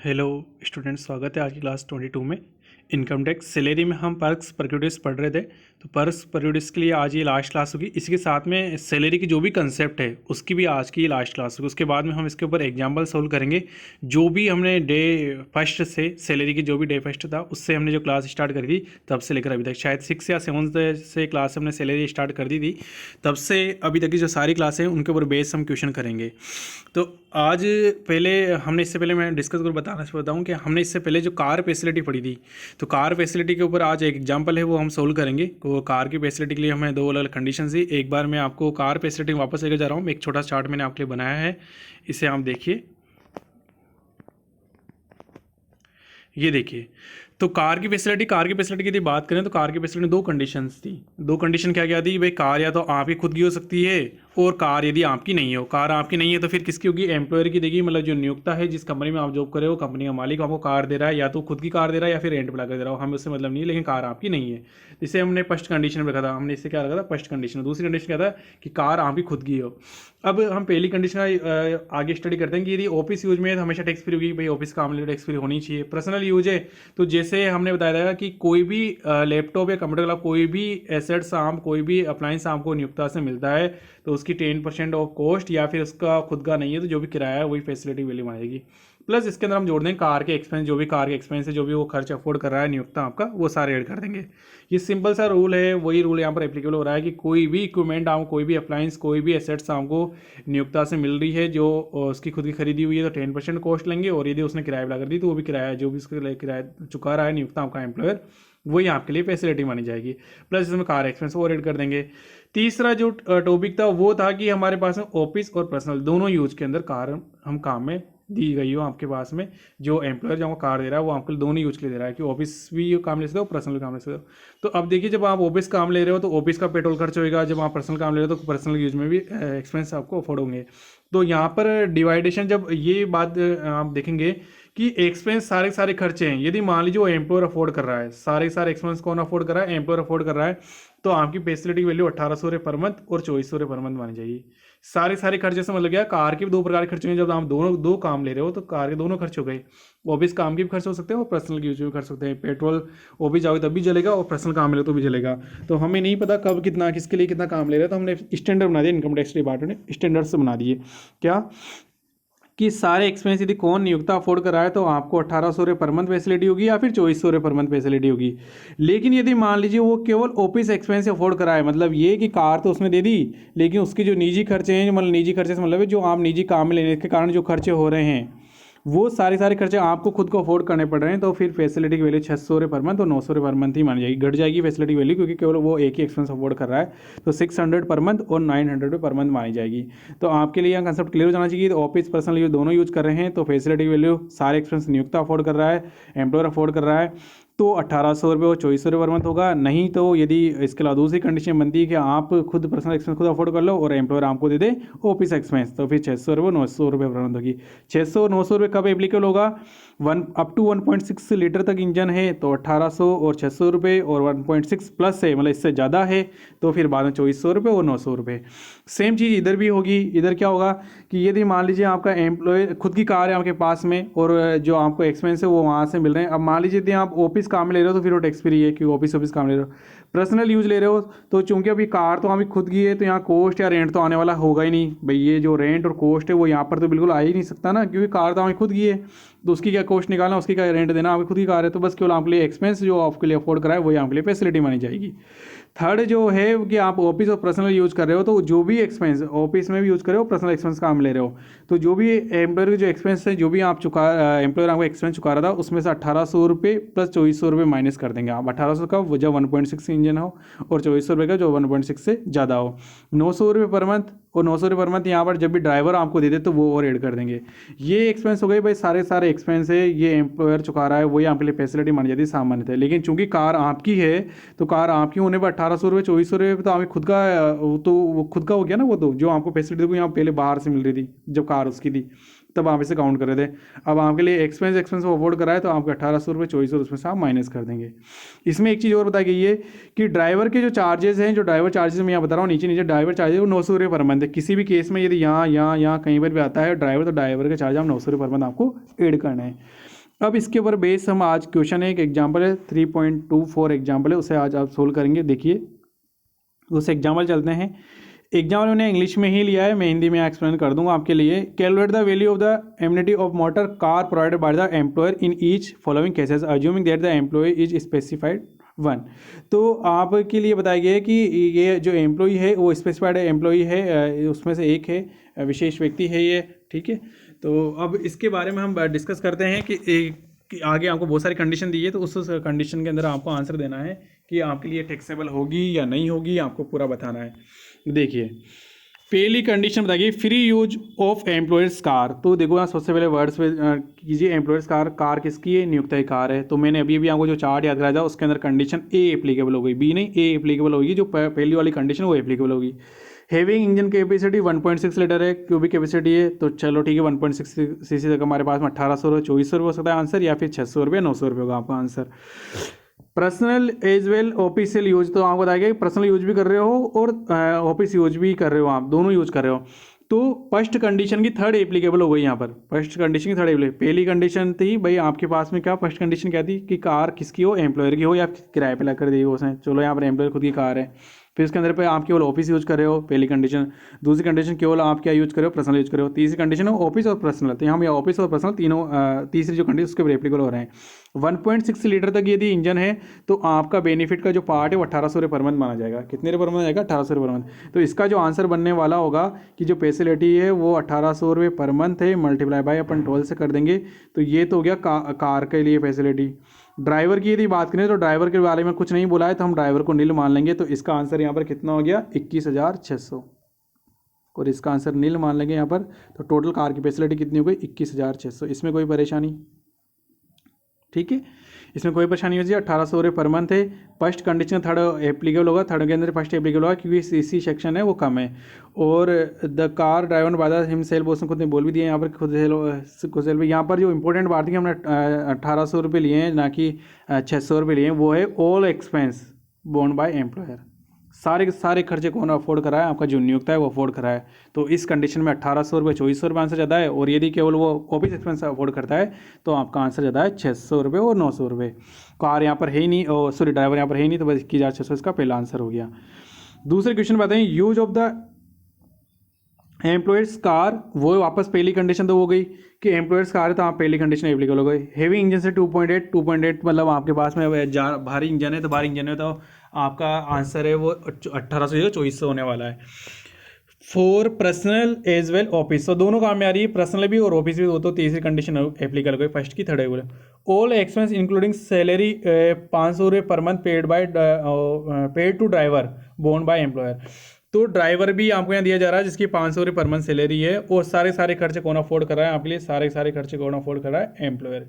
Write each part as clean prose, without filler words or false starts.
Hello students, स्वागत है आज की क्लास 22 में। इनकम टैक्स सैलरी में हम पर्क्स प्रोड्यूस पढ़ रहे थे, तो पर्क्स प्रोड्यूस के लिए आज ये लास्ट क्लास होगी। इसी के साथ में सैलरी की जो भी कंसेप्ट है उसकी भी आज की लास्ट क्लास होगी। उसके बाद में हम इसके ऊपर एग्जाम्पल सोल्व करेंगे। जो भी हमने डे फर्स्ट से सैलरी की जो भी डे फर्स्ट था उससे हमने जो क्लास स्टार्ट करी थी तब से लेकर अभी तक, शायद 6 या 7 से क्लास हमने सैलरी स्टार्ट कर दी थी। तब से अभी तक की जो सारी क्लासें हैं उनके ऊपर बेस हम क्वेश्चन करेंगे। तो आज पहले हमने इससे पहले मैं डिस्कस कर बताऊं कि हमने इससे पहले जो कार फैसिलिटी पढ़ी थी, तो कार फैसिलिटी के ऊपर आज एक एग्जांपल है वो हम सोल्व करेंगे। तो कार की फैसिलिटी के लिए हमें दो अलग अलग कंडीशन थी। एक बार मैं आपको कार फैसिलिटी वापस लेकर जा रहा हूँ। एक छोटा चार्ट मैंने आपके लिए बनाया है, इसे आप देखिए। ये देखिए, तो कार की फैसिलिटी की यदि बात करें तो कार की फैसिलिटी में दो कंडीशंस थी। दो कंडीशन क्या क्या थी भाई? कार या तो आपकी खुद की हो सकती है, और कार यदि आपकी नहीं हो। कार आपकी नहीं है तो फिर किसकी होगी? एम्प्लॉयर की देगी। मतलब जो नियोक्ता है, जिस कंपनी में आप जॉब कर रहे हो, कंपनी का मालिक आपको कार दे रहा है, या तो खुद की कार दे रहा है या फिर रेंट पर लाकर दे रहा हो, हमें उससे मतलब नहीं है, लेकिन कार आपकी नहीं है। इसे हमने फर्स्ट कंडीशन में रखा था। हमने इससे क्या रखा था? First condition. दूसरी कंडीशन क्या था? कि कार आपकी खुद की हो। अब हम पहली कंडीशन का आगे स्टडी करते हैं कि यदि ऑफिस यूज में है तो हमेशा टैक्स फ्री होगी। भाई ऑफिस काम ले टैक्स फ्री होनी चाहिए। पर्सनल यूज है तो जैसे हमने बताया था कि कोई भी लैपटॉप या कंप्यूटर का कोई भी एसेट्स कोई भी अप्लायंस आपको नियोक्ता से मिलता है तो उसकी 10% ऑफ कॉस्ट, या फिर उसका खुद का नहीं है तो जो भी किराया है वही फैसिलिटी वैल्यू आएगी। प्लस इसके अंदर हम जोड़ देंगे कार के एक्सपेंस, जो भी कार के एक्सपेंस है, जो भी वो खर्च अफोर्ड कर रहा है नियोक्ता आपका, वो सारे ऐड कर देंगे। ये सिंपल सा रूल है, वही रूल यहाँ पर एप्लीकेबल हो रहा है कि कोई भी इक्विपमेंट आपको, कोई भी अप्लायंस, कोई भी एसेट्स आपको नियोक्ता से मिल रही है जो उसकी खुद की खरीदी हुई है तो 10% कॉस्ट लेंगे, और यदि उसने किराया कर दी तो वो भी किराया, जो भी उसके किराया चुका रहा है नियोक्ता आपका एम्प्लॉयर, वही आपके लिए फैसिलिटी मानी जाएगी। प्लस इसमें कार एक्सपेंस और ऐड कर देंगे। तीसरा जो टॉपिक था वो था कि हमारे पास में ऑफिस और पर्सनल दोनों यूज के अंदर कार हम काम में दी गई हो आपके पास में। जो एम्प्लॉयर जो आपको कार दे रहा है वो आपके लिए दोनों यूज के लिए दे रहा है, कि ऑफिस भी काम ले सकते हो, पर्सनल भी काम ले सकते हो। तो अब देखिए, जब आप ऑफिस काम ले रहे हो तो ऑफिस का पेट्रोल खर्च होगा, जब आप पर्सनल काम ले रहे हो तो पर्सनल यूज में भी एक्सपेंस आपको अफोर्ड होंगे। तो यहाँ पर डिवाइडेशन, जब ये बात आप देखेंगे कि एक्सपेंस सारे सारे खर्चे हैं, यदि मान लीजिए वो एम्प्लॉयर अफोर्ड कर रहा है, सारे एक्सपेंस कौन अफोर्ड कर रहा है? एम्प्लॉयर अफोर्ड कर रहा है, तो आपकी फैसिलिटी वैल्यू 1800 पर मंथ और 2400 पर मंथ मानी जाएगी। सारे खर्चे से मतलब क्या? कार के भी दो प्रकार के खर्चे हैं। जब आप दो काम ले रहे हो तो कार के दोनों खर्च हो गए। ऑफिस काम के भी खर्च हो सकते हैं और पर्सनल यूज भी खर्च सकते हैं। पेट्रोल ऑफिस जाओगे तब भी जलेगा और पर्सनल काम ले तो भी जलेगा। तो हमें नहीं पता कब कितना, किसके लिए कितना काम ले रहे हैं, तो हमने स्टैंडर्ड बना दिया। इनकम टैक्स डिपार्टमेंट ने स्टैंडर्ड से बना दिए क्या, कि सारे एक्सपेंस यदि कौन नियोक्ता अफोर्ड कर रहा है तो आपको 1800 पर मंथ फैसिलिटी होगी या फिर 2400 पर मंथ फैसिलिटी होगी। लेकिन यदि मान लीजिए वो केवल ऑफिस एक्सपेंस अफोर्ड कर रहा है, मतलब ये कि कार तो उसने दे दी, लेकिन उसकी जो निजी खर्चे हैं, मतलब निजी खर्चे से मतलब है जो आप निजी काम में लेने के कारण जो खर्चे हो रहे हैं, वो सारे खर्चे आपको खुद को अफोर्ड करने पड़ रहे हैं, तो फिर फैसिलिटी की वैल्यू 600 पर मंथ और 900 पर मंथ ही मानी जाएगी। घट जाएगी फैसिलिटी वैल्यू, क्योंकि केवल वो एक ही एक्सपेंस अफोर्ड कर रहा है, तो 600 पर मंथ और 900 पर मंथ मानी जाएगी। तो आपके लिए यहाँ कंसेप्ट क्लियर हो जाना चाहिए। तो ऑफिस पर्सनल यूज दोनों यूज कर रहे हैं तो फैसिलिटी वैल्यू सारे एक्सपेंस नियोक्ता अफोर्ड कर रहा है, एम्प्लॉयर अफोर्ड कर रहा है, तो 1800 रुपये और 2400 रुपये पर मंथ होगा। नहीं तो यदि इसके अलावा दूसरी कंडीशन बनती है कि आप खुद पर्सनल एक्सपेंस खुद अफोर्ड कर लो और एम्प्लॉयर आपको दे दे ऑफिस एक्सपेंस, तो फिर 600 रुपये 900 रुपये पर मंथ होगी। 600 और 900 रुपये कब एप्लीकेबल होगा? अप टू 1.6 लीटर तक इंजन है तो 1800 और 600 रुपये, और 1.6 प्लस है मतलब इससे ज़्यादा है तो फिर बाद में 2400 रुपये और 900 रुपये। सेम चीज़ इधर भी होगी। इधर क्या होगा कि यदि मान लीजिए आपका एम्प्लॉय खुद की कार है आपके पास में और जो आपको एक्सपेंस है वो वहाँ से मिल रहे हैं। अब मान लीजिए यदि आप ऑफिस काम में ले रहे हो तो फिर वो टैक्स फ्री है, क्योंकि ऑफिस काम ले रहे हो। पर्सनल यूज ले रहे हो तो चूंकि अभी कार तो हमें खुद की है, तो यहाँ कोस्ट या रेंट तो आने वाला होगा ही नहीं भाई। ये जो रेंट और कोस्ट है वो यहाँ पर तो बिल्कुल आ ही नहीं सकता ना, क्योंकि कार तो हमें खुद की है, तो उसकी क्या कोस्ट निकालना, उसकी क्या रेंट देना, आपकी खुद की कार है, तो बस केवल आपके लिए एक्सपेंस जो आपके लिए अफोर्ड कराए वही आपके लिए फैसिलिटी मानी जाएगी। थर्ड जो है कि आप ऑफिस और पर्सनल यूज कर रहे हो, तो जो भी एक्सपेंस ऑफिस में भी यूज कर रहे हो, पर्सनल एक्सपेंस काम ले रहे हो, तो जो भी एम्प्लॉयर के जो एक्सपेंस है, जो भी आप एम्प्लॉयर आपको एक्सपेंस चुका रहा था, उसमें से 1800 रुपये प्लस 2400 रुपये माइनस कर देंगे आप। 1800 का जब 1.6 इंजन हो और 2400 रुपये का जो 1.6 से ज़्यादा हो। 900 रुपये पर मंथ और 900 रुपये पर मंथ यहाँ पर जब भी ड्राइवर आपको दे दे तो वो और ऐड कर देंगे। ये एक्सपेंस हो गए भाई, सारे एक्सपेंस है ये एम्प्लॉयर चुका रहा है, वही आपके लिए फैसिलिटी मानी जाती है सामान्य है। लेकिन चूंकि कार आपकी है तो कार आपकी होने पर 1800 रुपये 2400 रुपये तो आपकी खुद का, तो वो खुद का हो गया ना। वो तो जो आपको फैसिलिटी देखो यहाँ पहले बाहर से मिल रही थी जब कार उसकी थी, तब आप इसे काउंट कर रहे थे। अब आपके लिए एक्सपेंस वो अफोर्ड कराए तो आपके 1800 रुपये 2400 उसमें से आप माइनस कर देंगे। इसमें एक चीज़ और बताई गई है कि ड्राइवर के जो चार्जेस हैं, जो ड्राइवर चार्जेस मैं यहाँ बता रहा हूँ, नीचे ड्राइवर चार्जेस वो 900 रुपये पर मंथ है। किसी भी केस में यदि यहाँ कहीं पर भी आता है ड्राइवर, तो ड्राइवर का चार्ज आप 900 रुपये पर मंथ आपको ऐड करना है। अब इसके ऊपर बेस हम आज क्वेश्चन है, एक एग्जाम्पल है 3.24 एग्जाम्पल है, उसे आज आप सोल्व करेंगे। देखिए उस एग्जाम्पल चलते हैं। एग्जाम्पल मैंने इंग्लिश में ही लिया है, मैं हिंदी में एक्सप्लेन कर दूंगा आपके लिए। Calculate the value of the amenity of motor car provided by the employer in each following cases assuming that the employee is specified one. तो आपके लिए बताया गया है कि ये जो एम्प्लॉय है वो स्पेसिफाइड एम्प्लॉय है, उसमें से एक है, विशेष व्यक्ति है ये, ठीक है। तो अब इसके बारे में हम डिस्कस करते हैं कि आगे आपको बहुत सारी कंडीशन दी है, तो उस कंडीशन के अंदर आपको आंसर देना है कि आपके लिए टैक्सेबल होगी या नहीं होगी, आपको पूरा बताना है। देखिए पहली कंडीशन बताइए, free use of employers car. तो देखो यहाँ सबसे पहले वर्ड्स पे कीजिए, एम्प्लॉयर्स कार, कार किसकी है, नियुक्ता कार है। तो मैंने अभी आपको जो चार्ट याद कराया था उसके अंदर कंडीशन ए एप्लीकेबल हो गई, बी नहीं, ए एप्लीकेबल होगी, जो पहली वाली कंडीशन वो एप्लीकेबल होगी। हैविंग इंजन कैपेसिटी 1.6 लीटर है, क्यूबिक कैपेसिटी है, तो चलो ठीक है 1.6 सीसी तक हमारे पास में 1800 रुपये 2400 रुपये हो सकता है आंसर, या फिर 600 रुपये 900 रुपये होगा आपका answer. Personal as well official use, तो आपको बताया कि पर्सनल यूज भी कर रहे हो और ऑफिस यूज भी कर रहे हो, आप दोनों यूज कर रहे हो। तो फर्स्ट कंडीशन की थर्ड एप्लीकेबल हो गई यहाँ पर, फर्स्ट कंडीशन की थर्ड एप्लीकेबल। पहली कंडीशन थी भाई आपके पास में क्या, फर्स्ट कंडीशन क्या थी कि कार किसकी हो, एम्प्लॉयर की हो या किराए पे लग कर दी हो उसने। चलो यहाँ पर एम्प्लॉयर खुद की कार है, फिर इसके अंदर पे आप केवल ऑफिस यूज कर रहे हो, पहली कंडीशन। दूसरी कंडीशन केवल आप क्या यूज कर रहे हो, पर्सनल यूज कर रहे हो। तीसरी कंडीशन है ऑफिस और पर्सनल, तो हम ये ऑफिस और पर्सनल तीनों तीसरी जो कंडीशन उसके एप्लीकेबल हो रहे हैं। 1.6 लीटर तक यदि इंजन है तो आपका बेनिफिट का जो पार्ट है वो 1800 रुपये पर मंथ माना जाएगा। कितने रुपये पर मंथ आएगा, 1800 रुपये पर मंथ। तो इसका जो आंसर बनने वाला होगा कि जो फैसिलिटी है वो 1800 रुपये पर मंथ है, मल्टीप्लाई बाय अपन 12 से कर देंगे, तो ये तो हो गया कार के लिए फैसिलिटी। ड्राइवर की यदि बात करें तो ड्राइवर के बारे में कुछ नहीं बोला है, तो हम ड्राइवर को नील मान लेंगे। तो इसका आंसर यहाँ पर कितना हो गया, 21,600, और इसका आंसर नील मान लेंगे यहाँ पर। तो टोटल कार की फैसिलिटी कितनी हो गई, 21,600। इसमें कोई परेशानी, ठीक है, इसमें कोई परेशानी हो जाए। 1800 रुपये पर मंथ है। फर्स्ट कंडीशन थर्ड एप्लीकेबल होगा, थर्ड के अंदर फर्स्ट एप्लीकेबल होगा क्योंकि सीसी सेक्शन है वो कम है। और the car driver by the himself, उसने खुद ने बोल भी दिया यहाँ पर, खुद सेल्फ। यहाँ पर जो इंपॉर्टेंट बात थी कि हमने 1800 रुपये लिए हैं ना कि 600 रुपये लिए हैं, वो है all expense borne by employer. सारे के सारे खर्चे कौन अफोर्ड कराए, आपका जो नियुक्ता है वो अफोर्ड कराए। तो इस कंडीशन में 1800 रुपये 2400 रुपये आंसर ज़्यादा है, और यदि केवल वो ऑफिस एक्सपेंस अफोर्ड करता है तो आपका आंसर ज़्यादा है 600 रुपये और 900 रुपये। कार यहाँ पर है ही नहीं, और सॉरी ड्राइवर यहाँ पर है ही नहीं, तो बस 21,600 इसका पहला आंसर हो गया। दूसरे क्वेश्चन बताएं, use of the employers car, वो वापस पहली कंडीशन तो हो गई कि एम्प्लॉयर्स कार है, तो आप पहली कंडीशन एप्लीकेबल हो गई। हैवी इंजन से 2.8 मतलब आपके पास में भारी इंजन है, तो भारी इंजन है तो आपका आंसर है वो 1800 या 2400 होने वाला है। For personal as well office, तो दोनों काम में आ रही है, पर्सनल भी और ऑफिस भी, वो तो तीसरी कंडीशन एप्लीकेबल हो गई, फर्स्ट की थर्ड है। ऑल एक्सपेंस इंक्लूडिंग सैलरी 500 रुपये per month paid to driver borne by employer. तो ड्राइवर भी आपको यहाँ दिया जा रहा है जिसकी 500 रुपये पर मंथ सैलरी है, और सारे खर्चे कौन अफोर्ड कर रहा है आपके लिए, सारे खर्चे कौन अफोर्ड कर रहा है, एम्प्लॉयर,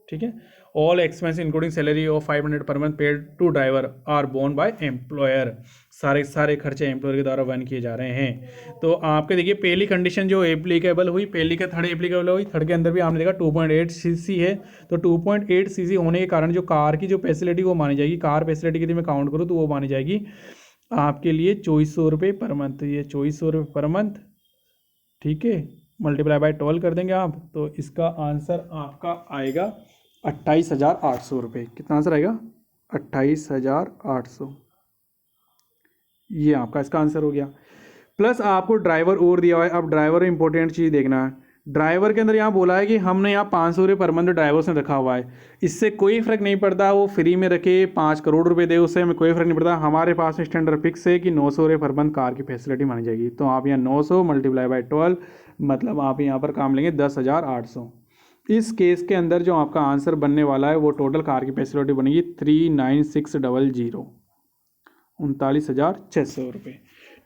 ठीक है। All expense including salary of 500 per month paid to driver are borne by employer, सारे खर्चे एम्प्लॉयर के द्वारा वहन किए जा रहे हैं। तो आपके देखिए पहली कंडीशन जो एप्लीकेबल हुई, पहली का थर्ड एप्लीकेबल हुई, थर्ड के अंदर भी आपने देखा 2.8 सीसी है, तो 2.8 सीसी होने के कारण जो कार की जो फैसिलिटी वो मानी जाएगी, कार फैसिलिटी यदि मैं काउंट करूँ तो वो मानी जाएगी आपके लिए 2400 रुपये पर मंथ। ये 2400 रुपये पर मंथ, ठीक है, मल्टीप्लाई बाय 12 कर देंगे आप, तो इसका आंसर आपका आएगा 28,800 रुपये। कितना आंसर आएगा, 28,800, ये आपका इसका आंसर हो गया। प्लस आपको ड्राइवर और दिया हुआ है। अब ड्राइवर इंपॉर्टेंट चीज़ देखना है, ड्राइवर के अंदर यहाँ बोला है कि हमने यहाँ 500 रुपये पर मंथ ड्राइवर से रखा हुआ है, इससे कोई फ़र्क नहीं पड़ता वो फ्री में रखे 5 करोड़ रुपए दे, उससे हमें कोई फ़र्क नहीं पड़ता। हमारे पास स्टैंडर्ड फिक्स है कि 900 रुपये पर मंथ कार की फैसिलिटी मानी जाएगी। तो आप यहाँ 900 मल्टीप्लाई बाय 12 मतलब आप यहाँ पर काम लेंगे 10,800। इस केस के अंदर जो आपका आंसर बनने वाला है वो टोटल कार की फैसिलिटी बनेगी 39,600, 39,600 रुपये,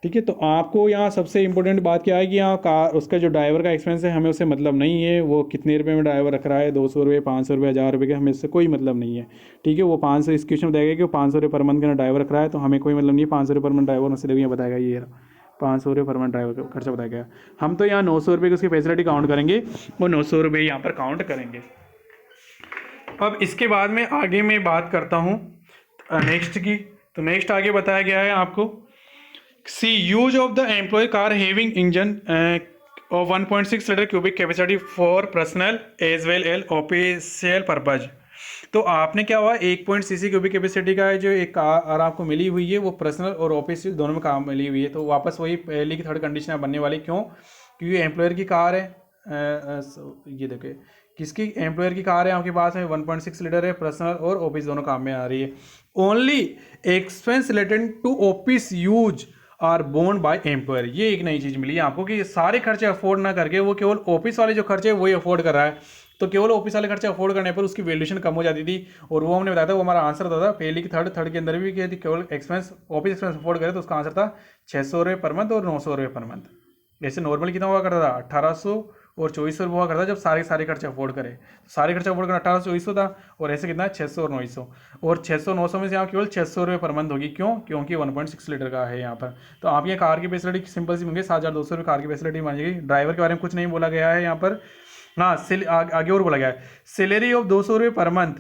ठीक है। तो आपको यहाँ सबसे इंपॉर्टेंट बात क्या है कि यहाँ कार उसका जो ड्राइवर का एक्सपेंस है हमें उससे मतलब नहीं है, वो कितने रुपए में ड्राइवर रख रहा है, 200 रुपये 500 रुपये 1000 रुपये के, हमें इससे कोई मतलब नहीं है, ठीक है। वो 500 इस क्वेश्चन में बताएगा कि वो 500 रुपये पर मंथ का ड्राइवर रख रहा है, तो हमें कोई मतलब नहीं है 500 रुपये पर मंथ ड्राइवर उससे ये बताएगा, ये 500 रुपये पर मंथ ड्राइवर का खर्चा बताया गया। हम तो यहाँ 900 रुपये की उसकी फैसिलिटी काउंट करेंगे, वो 900 रुपये यहाँ पर काउंट करेंगे। अब इसके बाद में आगे मैं बात करता हूँ नेक्स्ट की। तो नेक्स्ट आगे बताया गया है आपको, C use of the employ car having engine और 1.6 litre cubic capacity for personal as well L official purpose. तो आपने क्या हुआ 1.cc क्यूबिक कैपेसिटी का जो एक कार आपको मिली हुई है वो पर्सनल और ऑफिस दोनों में काम मिली हुई है, तो वापस वही पहली की थर्ड कंडीशन बनने वाली। क्यों? क्योंकि एम्प्लॉयर की कार है, ये देखिए किसकी, एम्प्लॉयर की कार है आपके पास में, 1.6 लीटर है, पर्सनल और ऑफिस दोनों काम में आ रही है। Only expense related to office use are borne by employer. ये एक नई चीज़ मिली है आपको कि सारे खर्चे अफोर्ड ना करके वो केवल ऑफिस वाले जो खर्चे वही अफोर्ड कर रहा है। तो केवल ऑफिस वाले खर्चे अफोर्ड करने पर उसकी वैल्यूएशन कम हो जाती थी, और वो हमने बताया था, वो हमारा आंसर होता था पहली की थर्ड के अंदर भी कि यदि केवल एक्सपेंस ऑफिस एक्सपेंस अफोर्ड करे तो उसका आंसर था 600 रुपये पर मंथ और 900 रुपये पर मंथ। जैसे नॉर्मल कितना हुआ करता था 1800 और 2400 हुआ करता जब सारे खर्चे अफोर्ड करे, तो सारे खर्चे अफोर्ड करना 1800 था, और ऐसे कितना 600 और 900, और 600 900 में से यहाँ केवल 600 रुपये पर मंथ होगी। क्यों? क्योंकि 1.6 लीटर का है यहाँ पर। तो आप ये कार की फैसिलिटी सिंपल सी होंगे 7200 रुपये कार की फैसिलिटी मानेगी। ड्राइवर के बारे में कुछ नहीं बोला गया है यहाँ पर। हाँ, आगे और बोला गया है सैलरी ऑफ 200 रुपये per month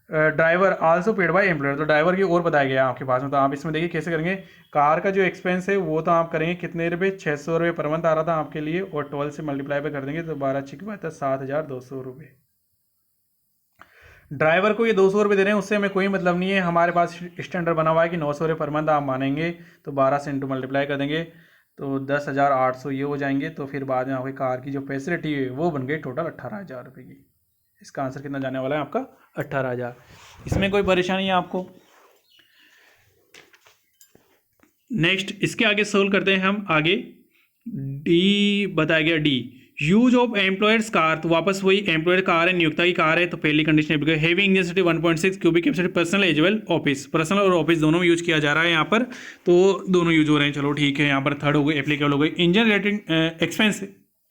driver also paid by employer. तो ड्राइवर की और बताया गया है आपके पास में। तो आप इसमें देखिए कैसे करेंगे, कार का जो एक्सपेंस है वो तो आप करेंगे कितने रुपये, 600 रुपये पर मंथ आ रहा था आपके लिए, और 12 से मल्टीप्लाई पे कर देंगे तो 12 अच्छी की बात है 7200 रुपये। ड्राइवर को ये 200 रुपये दे रहे हैं, उससे हमें कोई मतलब नहीं है। हमारे पास स्टैंडर्ड बना हुआ है कि 900 रुपये पर मंथ आप मानेंगे, तो 12 से इंटू मल्टीप्लाई कर देंगे तो 10,800 ये हो जाएंगे। तो फिर बाद में आपकी कार की जो फैसिलिटी है वो बन गई टोटल 18,000 रुपये की। इसका आंसर कितना जाने वाला है आपका 18,000। इसमें कोई परेशानी है आपको? नेक्स्ट इसके आगे सोल्व करते हैं हम आगे। डी बताया गया, D use of employers car. तो वापस वही एम्प्लॉयर कार है, नियोक्ता की कार है, तो पहली condition having engine city 1.6 cubic capacity personal as well office. पर्सनल और ऑफिस दोनों में यूज किया जा रहा है यहाँ पर, तो दोनों यूज हो रहे हैं। चलो ठीक है, यहाँ पर थर्ड हो गई एप्लीकेबल हो गई। Engine relating expense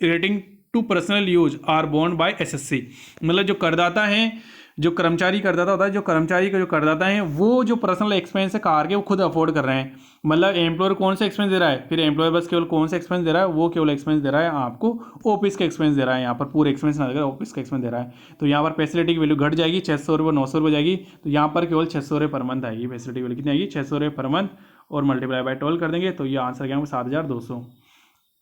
relating to personal use are borne by assessee. मतलब जो करदाता है, जो कर्मचारी करदाता होता है, जो कर्मचारी का जो करदाता है वो जो पर्सनल एक्सपेंस है कार के वो खुद अफोर्ड कर रहे हैं। मतलब एम्प्लॉयर कौन सा एक्सपेंस दे रहा है, फिर एम्प्लॉयर बस केवल कौन सा एक्सपेंस दे रहा है, वो केवल एक्सपेंस दे रहा है आपको ऑफिस का एक्सपेंस दे रहा है। यहाँ पर पूरे एक्सपेंस ना देकर ऑफिस का एक्सपेंस दे रहा है। तो यहाँ पर फैसिलिटी की वैल्यू घट जाएगी, 600 रुपये 900 रुपये जाएगी, तो यहाँ पर केवल 600 रुपये पर मंथ आएगी। फैसिलिटी वैल्यू कितनी आएगी 600 रुपये पर मंथ, और मल्टीप्लाई बाय 12 कर देंगे तो ये आंसर क्या होगा 7,200।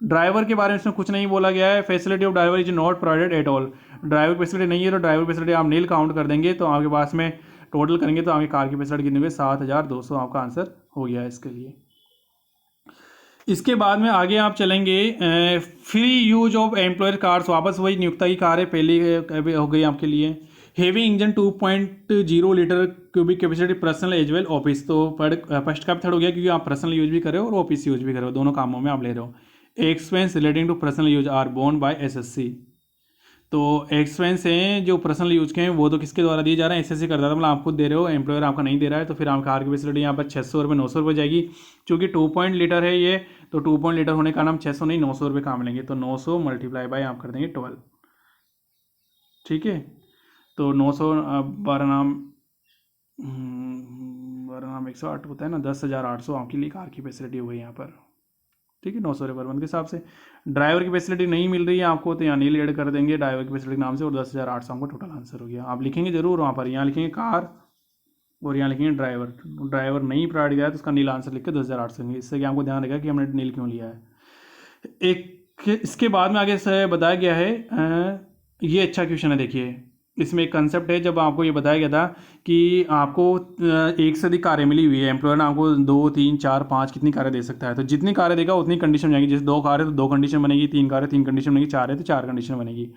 ड्राइवर के बारे में इसमें कुछ नहीं बोला गया है। Facility of driver is not provided at all. Driver facility नहीं है, तो ड्राइवर फैसिलिटी आप नील काउंट कर देंगे, तो आपके पास में टोटल करेंगे तो आपकी कार की फैसिलिटी कितनी हुई 7,200 आपका आंसर हो गया है इसके लिए। इसके बाद में आगे आप चलेंगे free use of employer cars. वापस वही नियोक्ता की कार है, पहली हो गई आपके लिए। Heavy engine 2.0 litre cubic capacity personal as well office. तो फर्स्ट का थर्ड हो गया क्योंकि आप पर्सनल यूज भी कर रहे हो और ऑफिस यूज भी कर रहे हो, दोनों कामों में आप ले रहे हो। Expense relating to personal use are borne by assessee. तो एक्सपेंस हैं जो पर्सनल यूज के हैं वो तो किसके द्वारा दिए जा रहे हैं, एसएससी करता था, मतलब आप खुद दे रहे हो, एम्प्लॉयर आपका नहीं दे रहा है। तो फिर आप कार की फैसिलिटी यहाँ पर 600 रुपये 900 रुपये जाएगी। चूँकि 2 लीटर है ये, तो 2 लीटर होने का नाम 600 नहीं 900 रुपये काम मिलेंगे। तो 900 मल्टीप्लाई बाय आप कर देंगे 12, ठीक है। तो 900 12 नाम 108 होता है ना, 10,800 आपके लिए कार की फैसिलिटी हो गई यहाँ पर, ठीक है। 900 रुपये पर मंथ के हिसाब से। ड्राइवर की फैसिलिटी नहीं मिल रही है आपको, तो यहाँ नील ऐड कर देंगे ड्राइवर की फैसिलिटी नाम से, और 10,800 आपको टोटल आंसर हो गया। आप लिखेंगे जरूर वहाँ पर, यहाँ लिखेंगे कार और यहाँ लिखेंगे ड्राइवर। ड्राइवर नहीं प्राइवेट गया तो उसका नील आंसर लिख के 10,800 लेंगे। इससे क्या आपको ध्यान रहेगा कि हमने नील क्यों लिया है। एक इसके बाद में आगे से बताया गया है, ये अच्छा क्वेश्चन है। देखिए इसमें एक कंसेप्ट है, जब आपको ये बताया गया था कि आपको एक से अधिक कारें मिली हुई है, एम्प्लॉयर ने आपको 2 3 4 5 कितनी कारें दे सकता है, तो जितनी कारें देगा उतनी कंडीशन बनेगी। जैसे 2 कार है तो 2 कंडीशन बनेगी, 3 कार है 3 कंडीशन बनेगी, 4 है तो 4 कंडीशन बनेगी।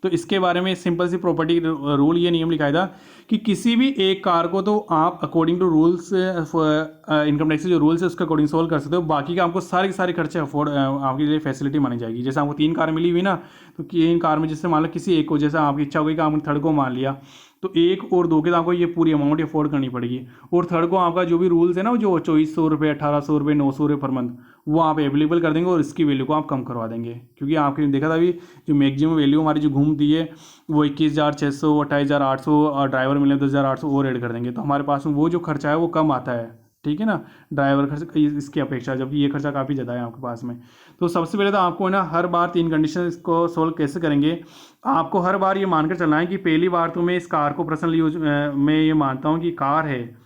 तो इसके बारे में सिंपल सी प्रॉपर्टी रूल ये नियम लिखा था कि किसी भी एक कार को तो आप according to rules income tax जो रूल्स है उसके अकॉर्डिंग सोल्व कर सकते हो, बाकी का आपको सारे के सारे खर्चे अफोर्ड आपके लिए फैसिलिटी मानी जाएगी। जैसे आपको 3 कार मिली हुई ना, तो 3 कार में जैसे मान लो किसी एक को, जैसे आपकी इच्छा होगी कि आपने थर्ड को मान लिया, तो 1 और 2 के तो आपको ये पूरी अमाउंट अफोर्ड करनी पड़ेगी। और थर्ड को आपका जो भी रूल्स है ना, जो 2400 रुपये 1800 रुपये 900 रुपये पर मंथ, वो आप अवेलेबल कर देंगे और इसकी वैल्यू को आप कम करवा देंगे। क्योंकि आपने देखा था अभी जो मैक्सिमम वैल्यू हमारी जो घूमती है वो 21,600 28,800, और ड्राइवर मिले 10,800 और ऐड कर देंगे, तो हमारे पास में वो जो खर्चा है वो कम आता है, ठीक है ना, ड्राइवर खर्च इसकी अपेक्षा, जबकि ये खर्चा काफ़ी ज़्यादा है आपके पास में। तो सबसे पहले तो आपको है ना हर बार 3 कंडीशन इसको सोल्व कैसे करेंगे, आपको हर बार ये मानकर चलना है कि पहली बार तो मैं इस कार को पर्सनल यूज में ये मानता हूँ कि कार है,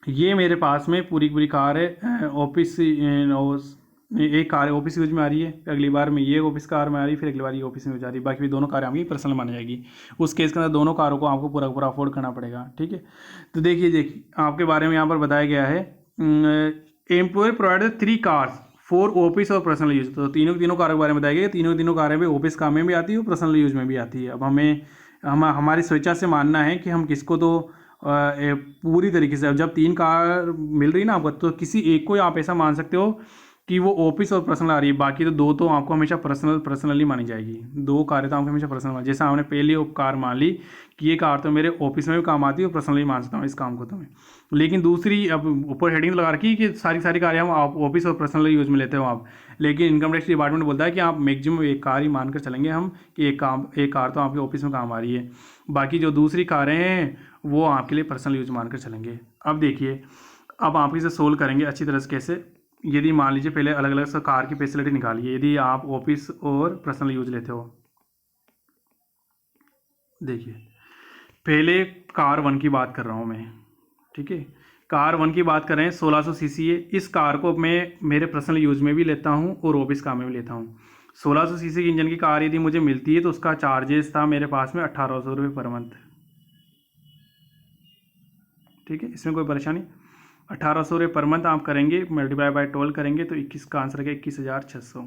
ये मेरे पास में पूरी कार है, ऑफिस एक कार ऑफिस यूज में आ रही है, अगली बार में ये ऑफिस कार में आ रही है, फिर अगली बार ये ऑफिस में यूज आ रही है, बाकी भी दोनों कारें आपकी पर्सनल मानी जाएगी। उस केस के अंदर दोनों कारों को आपको पूरा पूरा अफोर्ड करना पड़ेगा। ठीक है, तो देखिए आपके बारे में यहाँ पर बताया गया है, employer provided 3 cars for office और पर्सनल यूज। तो तीनों कारों के बारे में बताया गया, तीनों कारें भी ऑफिस काम में भी आती है और पर्सनल यूज में भी आती है। अब हमारी स्वेच्छा से मानना है कि हम किसको तो पूरी तरीके से, अब जब 3 कार मिल रही है ना आपको, तो किसी एक को आप ऐसा मान सकते हो कि वो ऑफिस और पर्सनल आ रही है, बाकी तो 2 तो आपको हमेशा पर्सनली मानी जाएगी। 2 कारें तो आपको हमेशा पर्सनल, जैसा हमने पहले कार मान ली कि ये कार तो मेरे ऑफिस में भी काम आती है और पर्सनली मान सकता हूँ इस काम को तो मैं। लेकिन दूसरी, अब ऊपर हेडिंग लगा रखी कि सारी कारें हम आप ऑफिस और पर्सनल यूज में लेते हो आप, लेकिन इनकम टैक्स डिपार्टमेंट बोलता है कि आप मैक्सिमम एक कार ही मानकर चलेंगे हम कि एक कार तो आपके ऑफिस में काम आ रही है, बाकी जो दूसरी कारें हैं वो आपके लिए पर्सनल यूज मानकर चलेंगे। अब देखिए, अब आप इसे सोल्व करेंगे अच्छी तरह से कैसे। यदि मान लीजिए पहले अलग अलग सा कार की फैसिलिटी निकालिए, यदि आप ऑफिस और पर्सनल यूज लेते हो। देखिए पहले कार 1 की बात कर रहा हूँ मैं। ठीक है, कार 1 की बात कर रहे हैं, 1600 सीसी है। इस कार को मैं मेरे पर्सनल यूज में भी लेता हूँ और ऑफिस काम में भी लेता हूँ। 1600 सीसी की इंजन की कार यदि मुझे मिलती है तो उसका चार्जेस था मेरे पास में 1800 रुपये पर मंथ। ठीक है, इसमें कोई परेशानी, 1800 रुपये पर मंथ आप करेंगे, मल्टीप्लाई बाय 12 करेंगे तो 21 का आंसर है 21,600।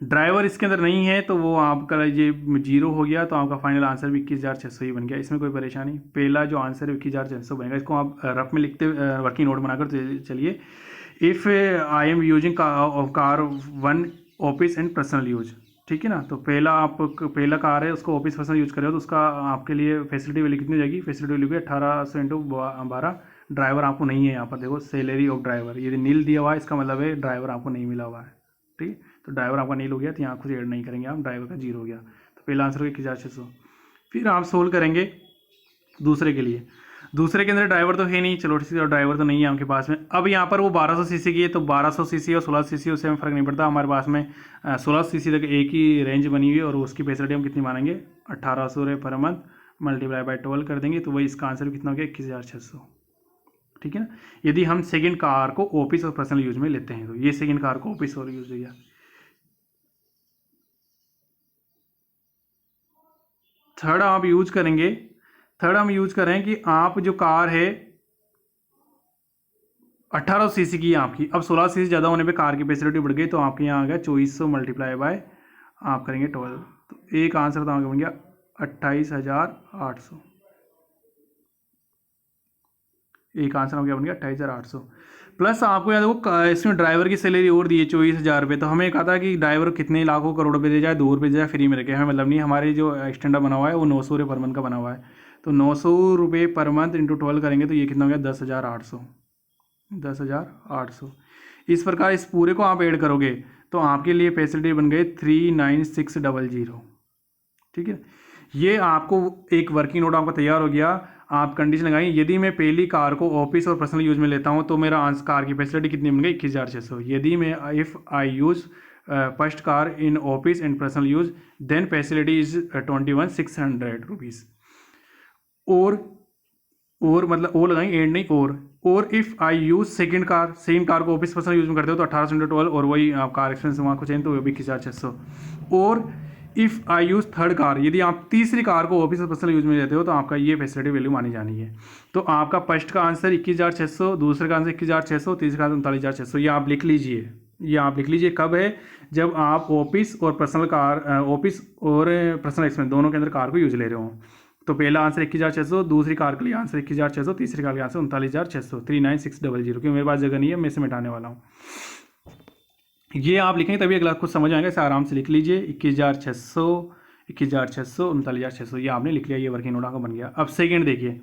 ड्राइवर इसके अंदर नहीं है तो वो आपका ये 0 हो गया, तो आपका फाइनल आंसर भी 21,600 ही बन गया। इसमें कोई परेशानी, पहला जो आंसर है 21,600 बनेगा। इसको आप रफ में लिखते वर्किंग नोट बनाकर चलिए। If I am using car 1 office and personal use, ठीक है ना, तो पहला कार है उसको ऑफिस पर्सनल यूज कर रहे हो तो उसका आपके लिए फैसिलिटी वैल्यू कितनी हो जाएगी, फैसिलिटी वैल्यू 1800 इंटू 12। ड्राइवर आपको नहीं है यहाँ पर, देखो सैलरी ऑफ ड्राइवर यदि नील दिया हुआ है इसका मतलब है ड्राइवर आपको नहीं मिला हुआ है। ठीक है, तो ड्राइवर आपका नील हो गया तो यहाँ कुछ ऐड नहीं करेंगे आप, ड्राइवर का 0 हो गया, तो पहला आंसर हो गया 21,600। फिर आप सोल्व करेंगे दूसरे के लिए। दूसरे के अंदर ड्राइवर तो है नहीं, चलो ठीक है, ड्राइवर तो नहीं है आपके पास में। अब यहाँ पर वो 1200 सीसी की है, तो 1200 सीसी और 1600 सीसी उससे हमें फ़र्क नहीं पड़ता, हमारे पास में 1600 सीसी तक एक ही रेंज बनी हुई है और उसकी फैसिलिटी हम कितनी मानेंगे, 1800 रुपये पर मंथ, मल्टीप्लाई बाय 12 कर देंगे तो वही इसका आंसर कितना हो गया, 21,600। ठीक है ना, यदि हम सेकंड कार को ऑफिस और पर्सनल यूज में लेते हैं तो ये सेकंड कार को ऑफिस और यूज हो गया। थर्ड आप यूज करेंगे, थर्ड हम यूज कर रहे हैं कि आप जो कार है 1800 सीसी की है आपकी, अब 16 सीसी ज़्यादा होने पे कार की फैसिलिटी बढ़ गई तो आपके यहाँ आ गया 2400 मल्टीप्लाई बाय आप करेंगे 12, तो एक आंसर तो आपका बन गया 28,800। एक आंसर हो गया बन गया 28,800। प्लस आपको याद हो इसमें ड्राइवर की सैलरी और दी है 24,000 रुपये, तो हमें कहा था कि ड्राइवर कितने लाखों करोड़ रुपये दे जाए, 2 रुपये दे जाए, फ्री में रखे, हमें मतलब नहीं, हमारे जो एक्सटेंडर बना हुआ है वो 900 रुपये पर मंथ का बना हुआ है, तो 900 रुपये पर मंथ इंटू 12 करेंगे तो ये कितना हो गया 10,800। 10,800 इस प्रकार इस पूरे को आप ऐड करोगे तो आपके लिए फैसिलिटी बन गई 39,600। ठीक है, ये आपको एक वर्किंग नोट आपका तैयार हो गया। आप कंडीशन लगाई, यदि मैं पहली कार को ऑफिस और पर्सनल यूज में लेता हूं तो मेरा आंसर कार की फैसिलिटी कितनी बन गई 21,600। यदि मैं if I use first car in office and personal use then facility is 21,600 rupees. और मतलब ओ लगाएंगे एंड नहीं, और if I use second car को ऑफिस पर्सनल यूज में करते हो तो 1800 और वही कार एक्सपेंस वहाँ कुछ चाहिए तो वो भी 21,600। और if I use third car, यदि आप तीसरी कार को ऑफिस और पर्सनल यूज में लेते हो तो आपका ये फैसिलिटी वैल्यू मानी जानी है। तो आपका फर्स्ट का आंसर 21,600, दूसरे का आंसर 21,600, तीसरे का आंसर 39,600। ये आप लिख लीजिए, ये आप लिख लीजिए कब है, जब आप ऑफिस और पर्सनल एक्सपेंस दोनों के अंदर कार को यूज ले रहे हो। तो पहला आंसर 21,600, दूसरी कार के लिए आंसर 21,600, तीसरी कार के आंसर 39,600, 39,600, क्योंकि मेरे पास जगह नहीं है, मैं इसे मिटाने वाला हूँ। ये आप लिखेंगे तभी अगला कुछ समझ आएगा, इसे आराम से लिख लीजिए 21,600, 21,600, 39,600, ये आपने लिख लिया, ये वर्किंग नोट आपका बन गया। अब सेकेंड देखिए,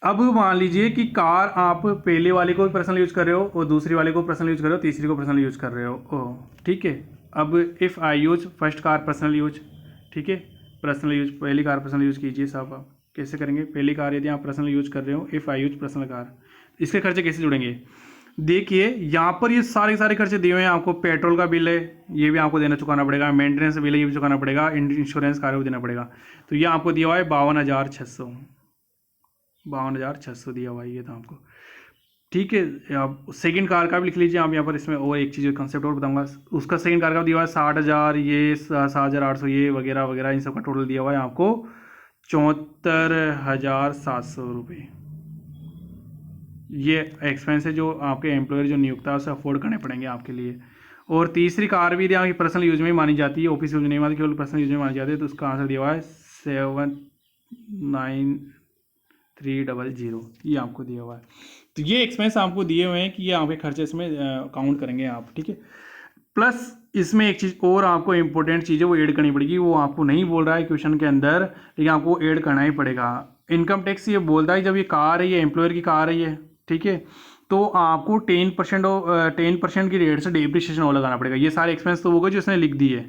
अब मान लीजिए कि कार आप पहले वाले को भी पर्सनल यूज कर रहे हो और दूसरी वाले को पर्सनल यूज कर रहे हो, तीसरी को पर्सनल यूज कर रहे हो। ठीक है, अब if I use first car personal use, ठीक है, पर्सनल यूज पहली कार पर्सनल यूज कीजिए साहब। आप कैसे करेंगे, पहली कार यदि आप पर्सनल यूज कर रहे हो, if I use personal car, इसके खर्चे कैसे जुड़ेंगे। देखिए यहाँ पर ये सारे खर्चे दिए हुए हैं आपको, पेट्रोल का बिल है ये भी आपको देना चुकाना पड़ेगा, मेंटेनेंस बिल है ये भी चुकाना पड़ेगा, इंश्योरेंस कार्य भी देना पड़ेगा। तो ये आपको दिया हुआ है 52,600, 52,600 दिया हुआ है ये तो आपको। ठीक है। अब सेकंड कार का भी लिख लीजिए आप यहाँ पर, इसमें और एक चीज़ कंसेप्ट और बताऊंगा। उसका सेकंड कार का दिया हुआ है 60,000, ये 7,800, ये वगैरह वगैरह, इन सब का टोटल दिया हुआ है आपको 74,700 रुपये। ये एक्सपेंस है जो आपके एम्प्लॉयर जो नियुक्ता है उसे अफोर्ड करने पड़ेंगे आपके लिए। और तीसरी कार भी यहाँ की पर्सनल यूज में ही मानी जाती है, ऑफिस यूज नहीं मानी, केवल पर्सनल यूज में मानी जाती है। तो उसका आंसर दिया हुआ है 79300, ये आपको दिया हुआ है। तो ये एक्सपेंस आपको दिए हुए हैं कि ये आपके खर्चे इसमें काउंट करेंगे आप, ठीक है। प्लस इसमें एक चीज़ और आपको इंपॉर्टेंट चीज़ है वो ऐड करनी पड़ेगी, वो आपको नहीं बोल रहा है क्वेश्चन के अंदर, लेकिन आपको ऐड करना ही पड़ेगा। इनकम टैक्स ये बोलता है जब ये कार है, ये एम्प्लॉयर की कार है ये, ठीक है, तो आपको 10% की रेट से डेप्रिसिएशन और लगाना पड़ेगा। ये सारे एक्सपेंस तो होगा जो इसने लिख दी है,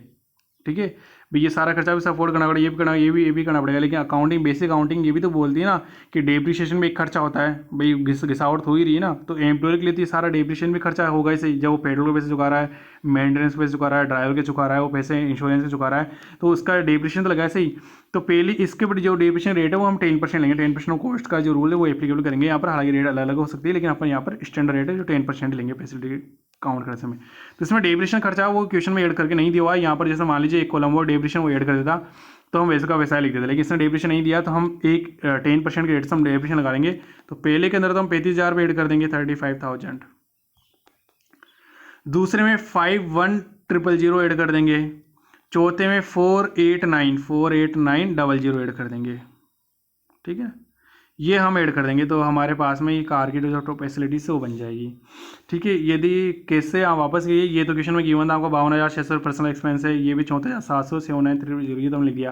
ठीक है भाई, ये सारा खर्चा भी अफोर्ड करना पड़ेगा, ये भी करना, ये भी करना पड़ेगा। लेकिन अकाउंटिंग, बेसिक अकाउंटिंग ये भी तो बोलती है ना कि डेप्रिसिएशन में एक खर्चा होता है भाई, घिसावट हो ही रही है ना, तो एम्प्लॉयर के लिए तो ये सारा डेप्रिसिएशन भी खर्चा होगा इसे, जब वो पेट्रोल के पैसे चुका रहा है, मेंटेनेंस पैसे चुका रहा है, ड्राइवर के चुका रहा है, वो पैसे इंश्योरेंस के चुका रहा है, तो उसका डेप्रिसिएशन तो लगा सही। तो पहले इसके ऊपर जो डेप्रिसिएशन रेट है वो हम 10% लेंगे, 10% कॉस्ट का जो रूल है वो एप्लीकेबल करेंगे यहाँ पर। हालांकि रेट अलग अलग हो सकती है, लेकिन अपन यहाँ पर स्टैंडर्ड रेट है जो 10% लेंगे फैसिलिटी काउंट करते समय। तो इसमें डेप्रिसिएशन खर्चा वो क्वेश्चन में ऐड करके नहीं दिया हुआ है यहाँ पर। जैसे मान लीजिए एक कॉलम वो डेप्रिसिएशन वो ऐड कर देता तो हम वैसे का वैसा लिख देते, लेकिन इसने डेप्रिसिएशन नहीं दिया तो हम एक 10% के रेट से हम डेप्रिसिएशन लगा लेंगे। तो पहले के अंदर तो हम 35,000 पे ऐड कर देंगे 35,000, दूसरे में 51,000 ऐड कर देंगे, चौथे में 489,000 ऐड कर देंगे, ठीक है, ये हम ऐड कर देंगे। तो हमारे पास में ये कार की जो फैसिलिटीज है वो बन जाएगी, ठीक है। यदि कैसे आप वापस गए, ये तो क्वेश्चन में गिवन था आपको 52,600 पर्सनल एक्सपेंस है, ये भी 34,700 79300, ये तो हम लिख दिया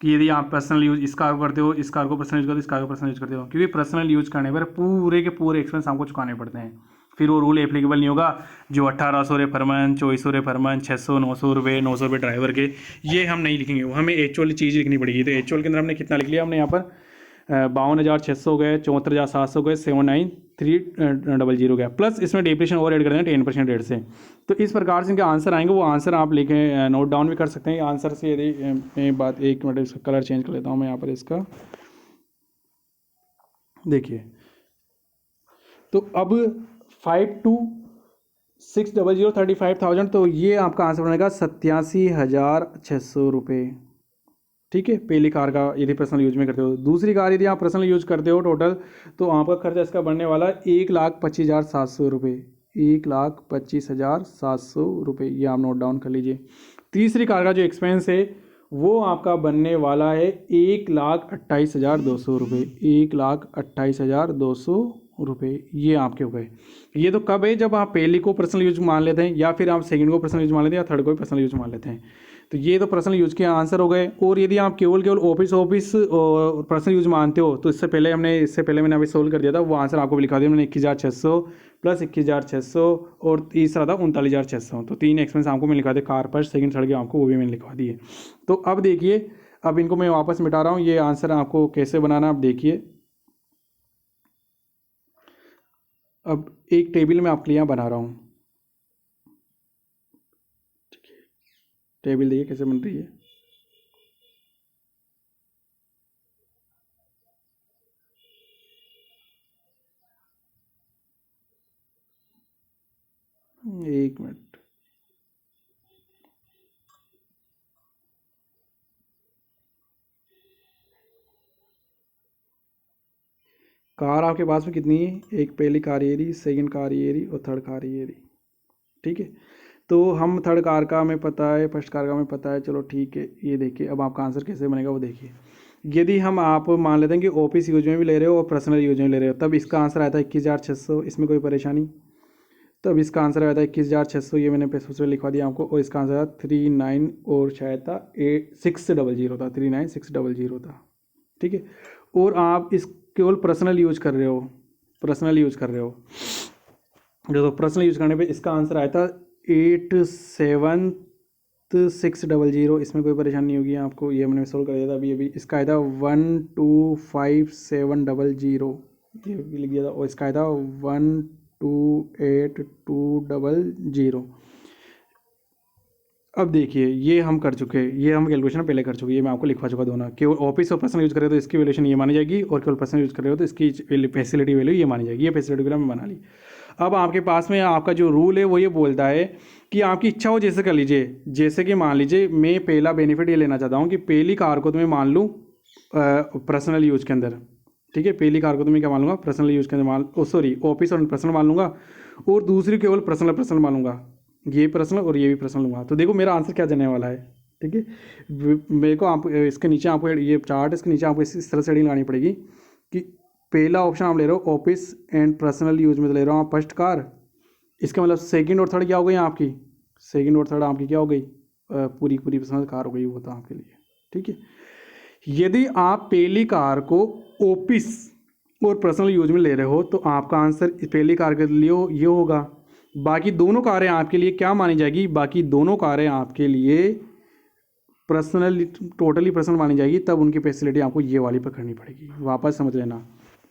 कि यदि आप पर्सनल यूज इस कार को करते हो, इस कार को पर्सनल यूज करते हो, इस कार को पर्सनल यूज करते हो, क्योंकि पर्सनल यूज करने पर पूरे के पूरे एक्सपेंस आपको चुकाने पड़ते हैं, फिर वो रूल एप्लीकेबल नहीं होगा जो 1,800 रुपये पर मंथ, 2,400 रुपये पर मंथ, 600 900 रुपये, 900 रुपये ड्राइवर के, ये हम नहीं लिखेंगे, वो हमें एक्चुअल चीज़ लिखनी पड़ेगी। तो एक्चुअल के अंदर हमने कितना लिख लिया, हमने यहाँ पर 52,600 गए, 74,700 गए, 79,300 गया, प्लस इसमें डेप्रिसिएशन और ऐड कर देंगे 10% रेट से। तो इस प्रकार से इनके आंसर आएंगे, वो आंसर आप लिखें, नोट डाउन भी कर सकते हैं आंसर से। यदि मैं बात, एक मिनट इसका कलर चेंज कर लेता हूँ मैं यहाँ पर इसका, देखिए। तो अब 52,600 35,000, तो ये आपका आंसर बनेगा 87,600 रुपये, ठीक है, पहली कार का यदि पर्सनल यूज में करते हो। दूसरी कार यदि आप पर्सनल यूज करते हो टोटल, तो आपका खर्चा इसका बनने वाला 1,25,700 रुपये, 1,25,700 रुपये, ये आप नोट डाउन कर लीजिए। तीसरी कार का जो एक्सपेंस है वो आपका बनने वाला है 1,28,200 रुपये, 1,28,200 रुपये, ये आपके हो गए। ये तो कब है, जब आप पहली को पर्सनल यूज मान लेते हैं, या फिर आप सेकंड को पर्सनल यूज मान लेते हैं, या थर्ड को पर्सनल यूज मान लेते हैं। तो ये तो पर्सनल यूज के आंसर हो गए। और यदि आप केवल ऑफिस और पर्सनल यूज मानते हो, तो इससे पहले मैंने अभी सोल्व कर दिया था, वो आंसर आपको भी लिखा दिया मैंने, 21,600 प्लस 21,600 और तीसरा था 39,600। तो 3 एक्सपेंस आपको मैं लिखा दिया, कार पर सेकंड थर्ड के आपको वो भी मैंने लिखवा दिए। तो अब देखिए, अब इनको मैं वापस मिटा रहा हूँ, ये आंसर आपको कैसे बनाना आप देखिए। अब एक टेबल में आपके लिए यहाँ बना रहा हूँ, टेबल देखिए कैसे बन रही है। एक मिनट, कार आपके पास में कितनी है, एक पहली कार ये रही, सेकंड कार ये रही और थर्ड कार ये रही, ठीक है। तो हम थर्ड कार का हमें पता है, फर्स्ट कार का हमें पता है, चलो ठीक है। ये देखिए अब आपका आंसर कैसे बनेगा वो देखिए। यदि हम आप मान लेते हैं कि ऑफिस यूज में भी ले रहे हो और पर्सनल यूज में ले रहे हो, तब इसका आंसर आया था 21,600, इसमें कोई परेशानी। तब इसका आंसर आया था 21,600, ये मैंने पैसे लिखवा दिया आपको। और इसका आंसर आया 39 और शायद था 600 था, 39,600 था, ठीक है। और आप इस केवल पर्सनल यूज कर रहे हो, पर्सनल यूज कर रहे हो, जो पर्सनल यूज करने पे इसका आंसर आया था 87,600, इसमें कोई परेशानी नहीं होगी आपको, ये मैंने सोल्व कर दिया था अभी अभी। इसका आया था 12,5,700, ये भी लिख दिया था। और इसका आया था 12,8,200, अब देखिए ये हम कर चुके हैं, ये हम कैलकुलेशन पहले कर चुके हैं, ये मैं आपको लिखवा चुका दोनों। केवल ऑफिस और पर्सनल यूज़ कर रहे हो तो इसकी वैल्यूएशन ये मानी जाएगी, और केवल पर्सनल यूज़ कर रहे हो तो इसकी फैसिलिटी वैल्यू ये मानी जाएगी। ये फैसिलिटी वैल्यू हमने बना ली। अब आपके पास में आपका जो रूल है वो ये बोलता है कि आपकी इच्छा हो जैसे कर लीजिए। जैसे कि मान लीजिए मैं पहला बेनिफिट ये लेना चाहता हूँ कि पहली कार को तो मैं मान लूँ पर्सनल यूज़ के अंदर, ठीक है। पहली कार को तो मैं क्या मान लूँगा, पर्सनल यूज़ के अंदर सॉरी ऑफिस और पर्सनल मान लूँगा, और दूसरी केवल पर्सनल मान लूँगा। ये पर्सनल और ये भी पर्सनल लूँगा। तो देखो मेरा आंसर क्या जाने वाला है, ठीक है। मेरे को आप इसके नीचे आपको ये चार्ट, इसके नीचे आपको इस तरह से हेडिंग लगानी पड़ेगी कि पहला ऑप्शन आप ले रहे हो ऑफिस एंड पर्सनल यूज में ले रहे हो आप फर्स्ट कार। इसका मतलब सेकंड और थर्ड क्या हो गई आपकी, सेकंड और थर्ड आपकी क्या हो गई, पूरी पर्सनल कार हो गई वो तो आपके लिए, ठीक है। यदि आप पहली कार को ऑफिस और पर्सनल यूज में ले रहे हो तो आपका आंसर पहली कार के लिए ये होगा। बाकी दोनों कारें आपके लिए क्या मानी जाएगी, बाकी दोनों कारें आपके लिए पर्सनल, टोटली पर्सनल मानी जाएगी। तब उनकी फैसिलिटी आपको ये वाली पकड़नी पड़ेगी। वापस समझ लेना,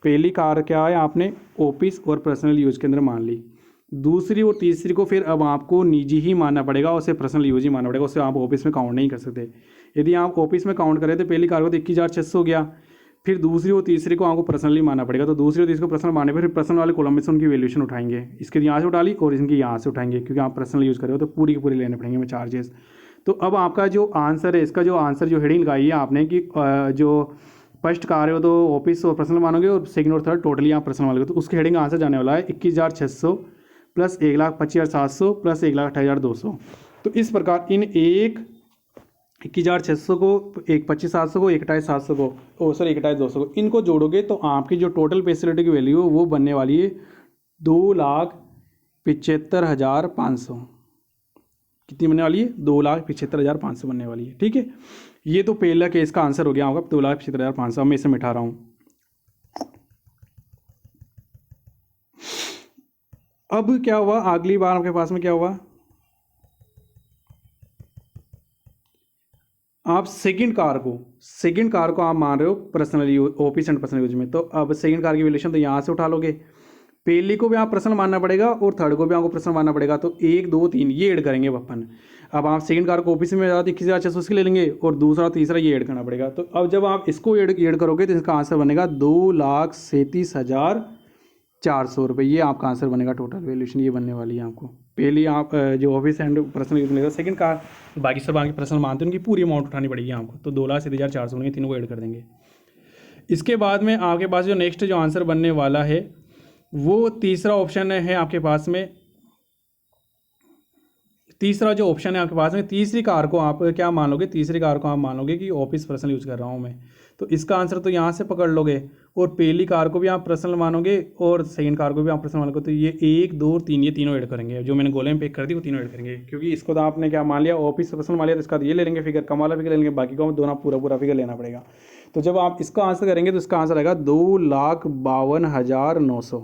पहली कार क्या है आपने ऑफिस और पर्सनल यूज के अंदर मान ली, दूसरी और तीसरी को फिर अब आपको निजी ही मानना पड़ेगा, उसे पर्सनल यूज ही मानना पड़ेगा, उसे आप ऑफिस में काउंट नहीं कर सकते। यदि आप ऑफिस में काउंट करें तो पहली कार को तो 21,600 हो गया, फिर दूसरी और तीसरी को आपको पर्सनली मानना पड़ेगा। तो दूसरी और तीसरी को पर्सनल मानने पर फिर पर्सनल वाले कॉलम में से उनकी वैल्यूएशन उठाएंगे, इसके यहाँ से उठा ली और इनकी यहाँ से उठाएंगे, क्योंकि आप पर्सनल यूज़ कर रहे हो तो पूरी की पूरी लेने पड़ेंगे हमें चार्जेस। तो अब आपका जो आंसर है, इसका जो आंसर जो हेडिंग लगाई है आपने कि जो फर्स्ट कार है तो ऑफिस और पर्सनल मानोगे, और सेकंड और थर्ड टोटली आप पर्सनल मानोगे, तो उसकी हेडिंग आंसर जाने वाला है 21,600 प्लस 1,25,700 प्लस 1,28,200। तो इस प्रकार इन 21,600 को, 1,25,700 को, 1,28,700 को, सॉरी 1,28,200 को, इनको जोड़ोगे तो आपकी जो टोटल फैसिलिटी की वैल्यू वो बनने वाली है 2,75,500। कितनी बनने वाली है, 2,75,500 बनने वाली है, ठीक है। ये तो पहला केस का आंसर हो गया होगा 2,75,500। मैं इसे मिटा रहा हूँ। अब क्या हुआ, अगली बार आपके पास में क्या हुआ, आप सेकंड कार को आप मान रहे हो personal use, office and personal use में। तो अब सेकंड कार की वैल्यूएशन तो यहाँ से उठा लोगे, पहली को भी आप पर्सनल मानना पड़ेगा और थर्ड को भी आपको पर्सनल मानना पड़ेगा। तो 1 2 3 ये ऐड करेंगे अपन। अब आप सेकंड कार को ऑफिस में ज़्यादा 21,600 उसके ले लेंगे, और दूसरा तीसरा ये ऐड करना पड़ेगा। तो अब जब आप इसको ऐड करोगे तो इसका आंसर बनेगा 2,37,400 रुपये। ये आपका आंसर बनेगा, टोटल वैल्यूएशन ये बनने वाली है आपको। पहली आप जो ऑफिस एंड पर्सनल यूज में सेकंड कार, बाकी सब आगे पर्सनल मानते हैं, उनकी पूरी अमाउंट उठानी पड़ेगी आपको। तो 2,37,400 होंगे, तीनों को ऐड कर देंगे। इसके बाद में आपके पास जो नेक्स्ट जो आंसर बनने वाला है वो तीसरा ऑप्शन है आपके पास में। तीसरा जो ऑप्शन है आपके पास में, तीसरी कार को आप क्या मानोगे, तीसरी कार को आप मानोगे कि ऑफिस पर्सनल यूज़ कर रहा हूँ मैं। तो इसका आंसर तो यहाँ से पकड़ लोगे, और पहली कार को भी आप पर्सनल मानोगे और सेकंड कार को भी आप पर्सनल मानोगे। तो ये 1 2 3 ये तीनों ऐड करेंगे, जो मैंने गोले में पैक कर दी वो तीनों ऐड करेंगे, क्योंकि इसको तो आपने क्या मान लिया, ऑफिस पर्सनल मान लिया, तो इसका ये ले लेंगे फिगर, कम वाला फिगर ले लेंगे, बाकी को दोनों पूरा फिगर लेना पड़ेगा। तो जब आप इसका आंसर करेंगे तो इसका आंसर आएगा 2,52,900,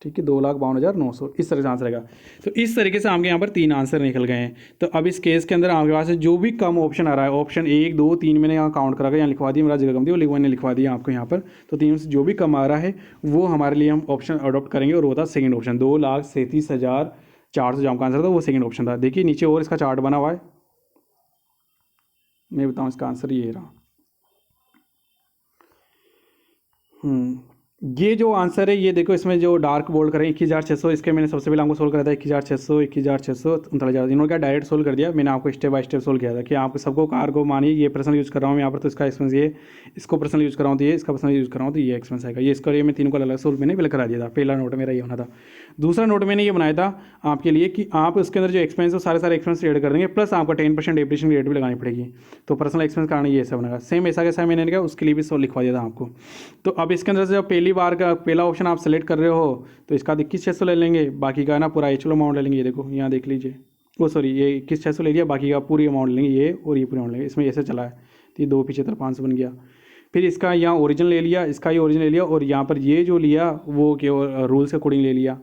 ठीक है, 2,52,900 इस तरह से आंसर आएगा। तो इस तरीके से आपके यहाँ पर 3 आंसर निकल गए हैं। तो अब इस केस के अंदर आपके पास जो भी कम ऑप्शन आ रहा है, ऑप्शन 1 2 3 मैंने यहाँ काउंट करा, यहाँ लिखवा दिया, मेरा जगह कम थी वो मैंने लिखवा दिया आपको यहाँ पर। तो 3 से जो भी कम आ रहा है वो हमारे लिए हम ऑप्शन अडॉप्ट करेंगे, और वो था सेकेंड ऑप्शन 2,37,400 जो आपका आंसर था वो सेकेंड ऑप्शन था। देखिए नीचे और इसका चार्ट बना हुआ है, मैं बताऊँ इसका आंसर ये रहा। ये जो आंसर है ये देखो, इसमें जो डार्क बोल्ड करें 21,600, इसके मैंने सबसे पहले आपको सोल्व करा था 21,600 21,600 39,000, इन्होंने क्या डायरेक्ट सोल्व कर दिया। मैंने आपको स्टेप बाय स्टेप सोल्व किया था कि आपको सबको कार को मानिए ये पर्सनल यूज़ कर रहा हूँ यहाँ पर, तो इसका एक्सपेंस ये, इसको पर्सनल यूज़ कर रहा हूँ तो ये, इसका पर्सनल यूज़ कर रहा हूँ तो ये एक्सपेंस आएगा। ये इसका ये मैं तीनों को अलग सोल्व मैंने पहले करा दिया था। पहला नोट मेरा ये होना था। दूसरा नोट मैंने ये बनाया था आपके लिए कि आप उसके अंदर जो एक्सपेंस है सारे एक्सपेंस ऐड कर देंगे, प्लस आपका 10% डेप्रिसिएशन रेट भी लगानी पड़ेगी। तो पर्सनल एक्सपेंस कारण ये ऐसा बनेगा। सेम ऐसा कैसा मैंने कहा उसके लिए भी सोल्व लिखवा दिया था आपको। तो अब इसके अंदर से जब पहली बार का पहला ऑप्शन आप सेलेक्ट कर रहे हो तो इसका 21,600 ले लेंगे, बाकी का ना पूरा एक्चुअल अमाउंट ले लेंगे। ये देखो यहाँ देख लीजिए, वो सॉरी ये 21,600 ले लिया, बाकी का पूरी अमाउंट लेंगे ये, और ये पूरी अमाउंट लेंगे। इसमें ऐसे चला है तो ये 2,75,500 बन गया। फिर इसका यहाँ ओरिजिन ले लिया, इसका ये ओरिजिन ले लिया, और यहाँ पर ये जो लिया वो केवल रूल्स के अकॉर्डिंग ले लिया,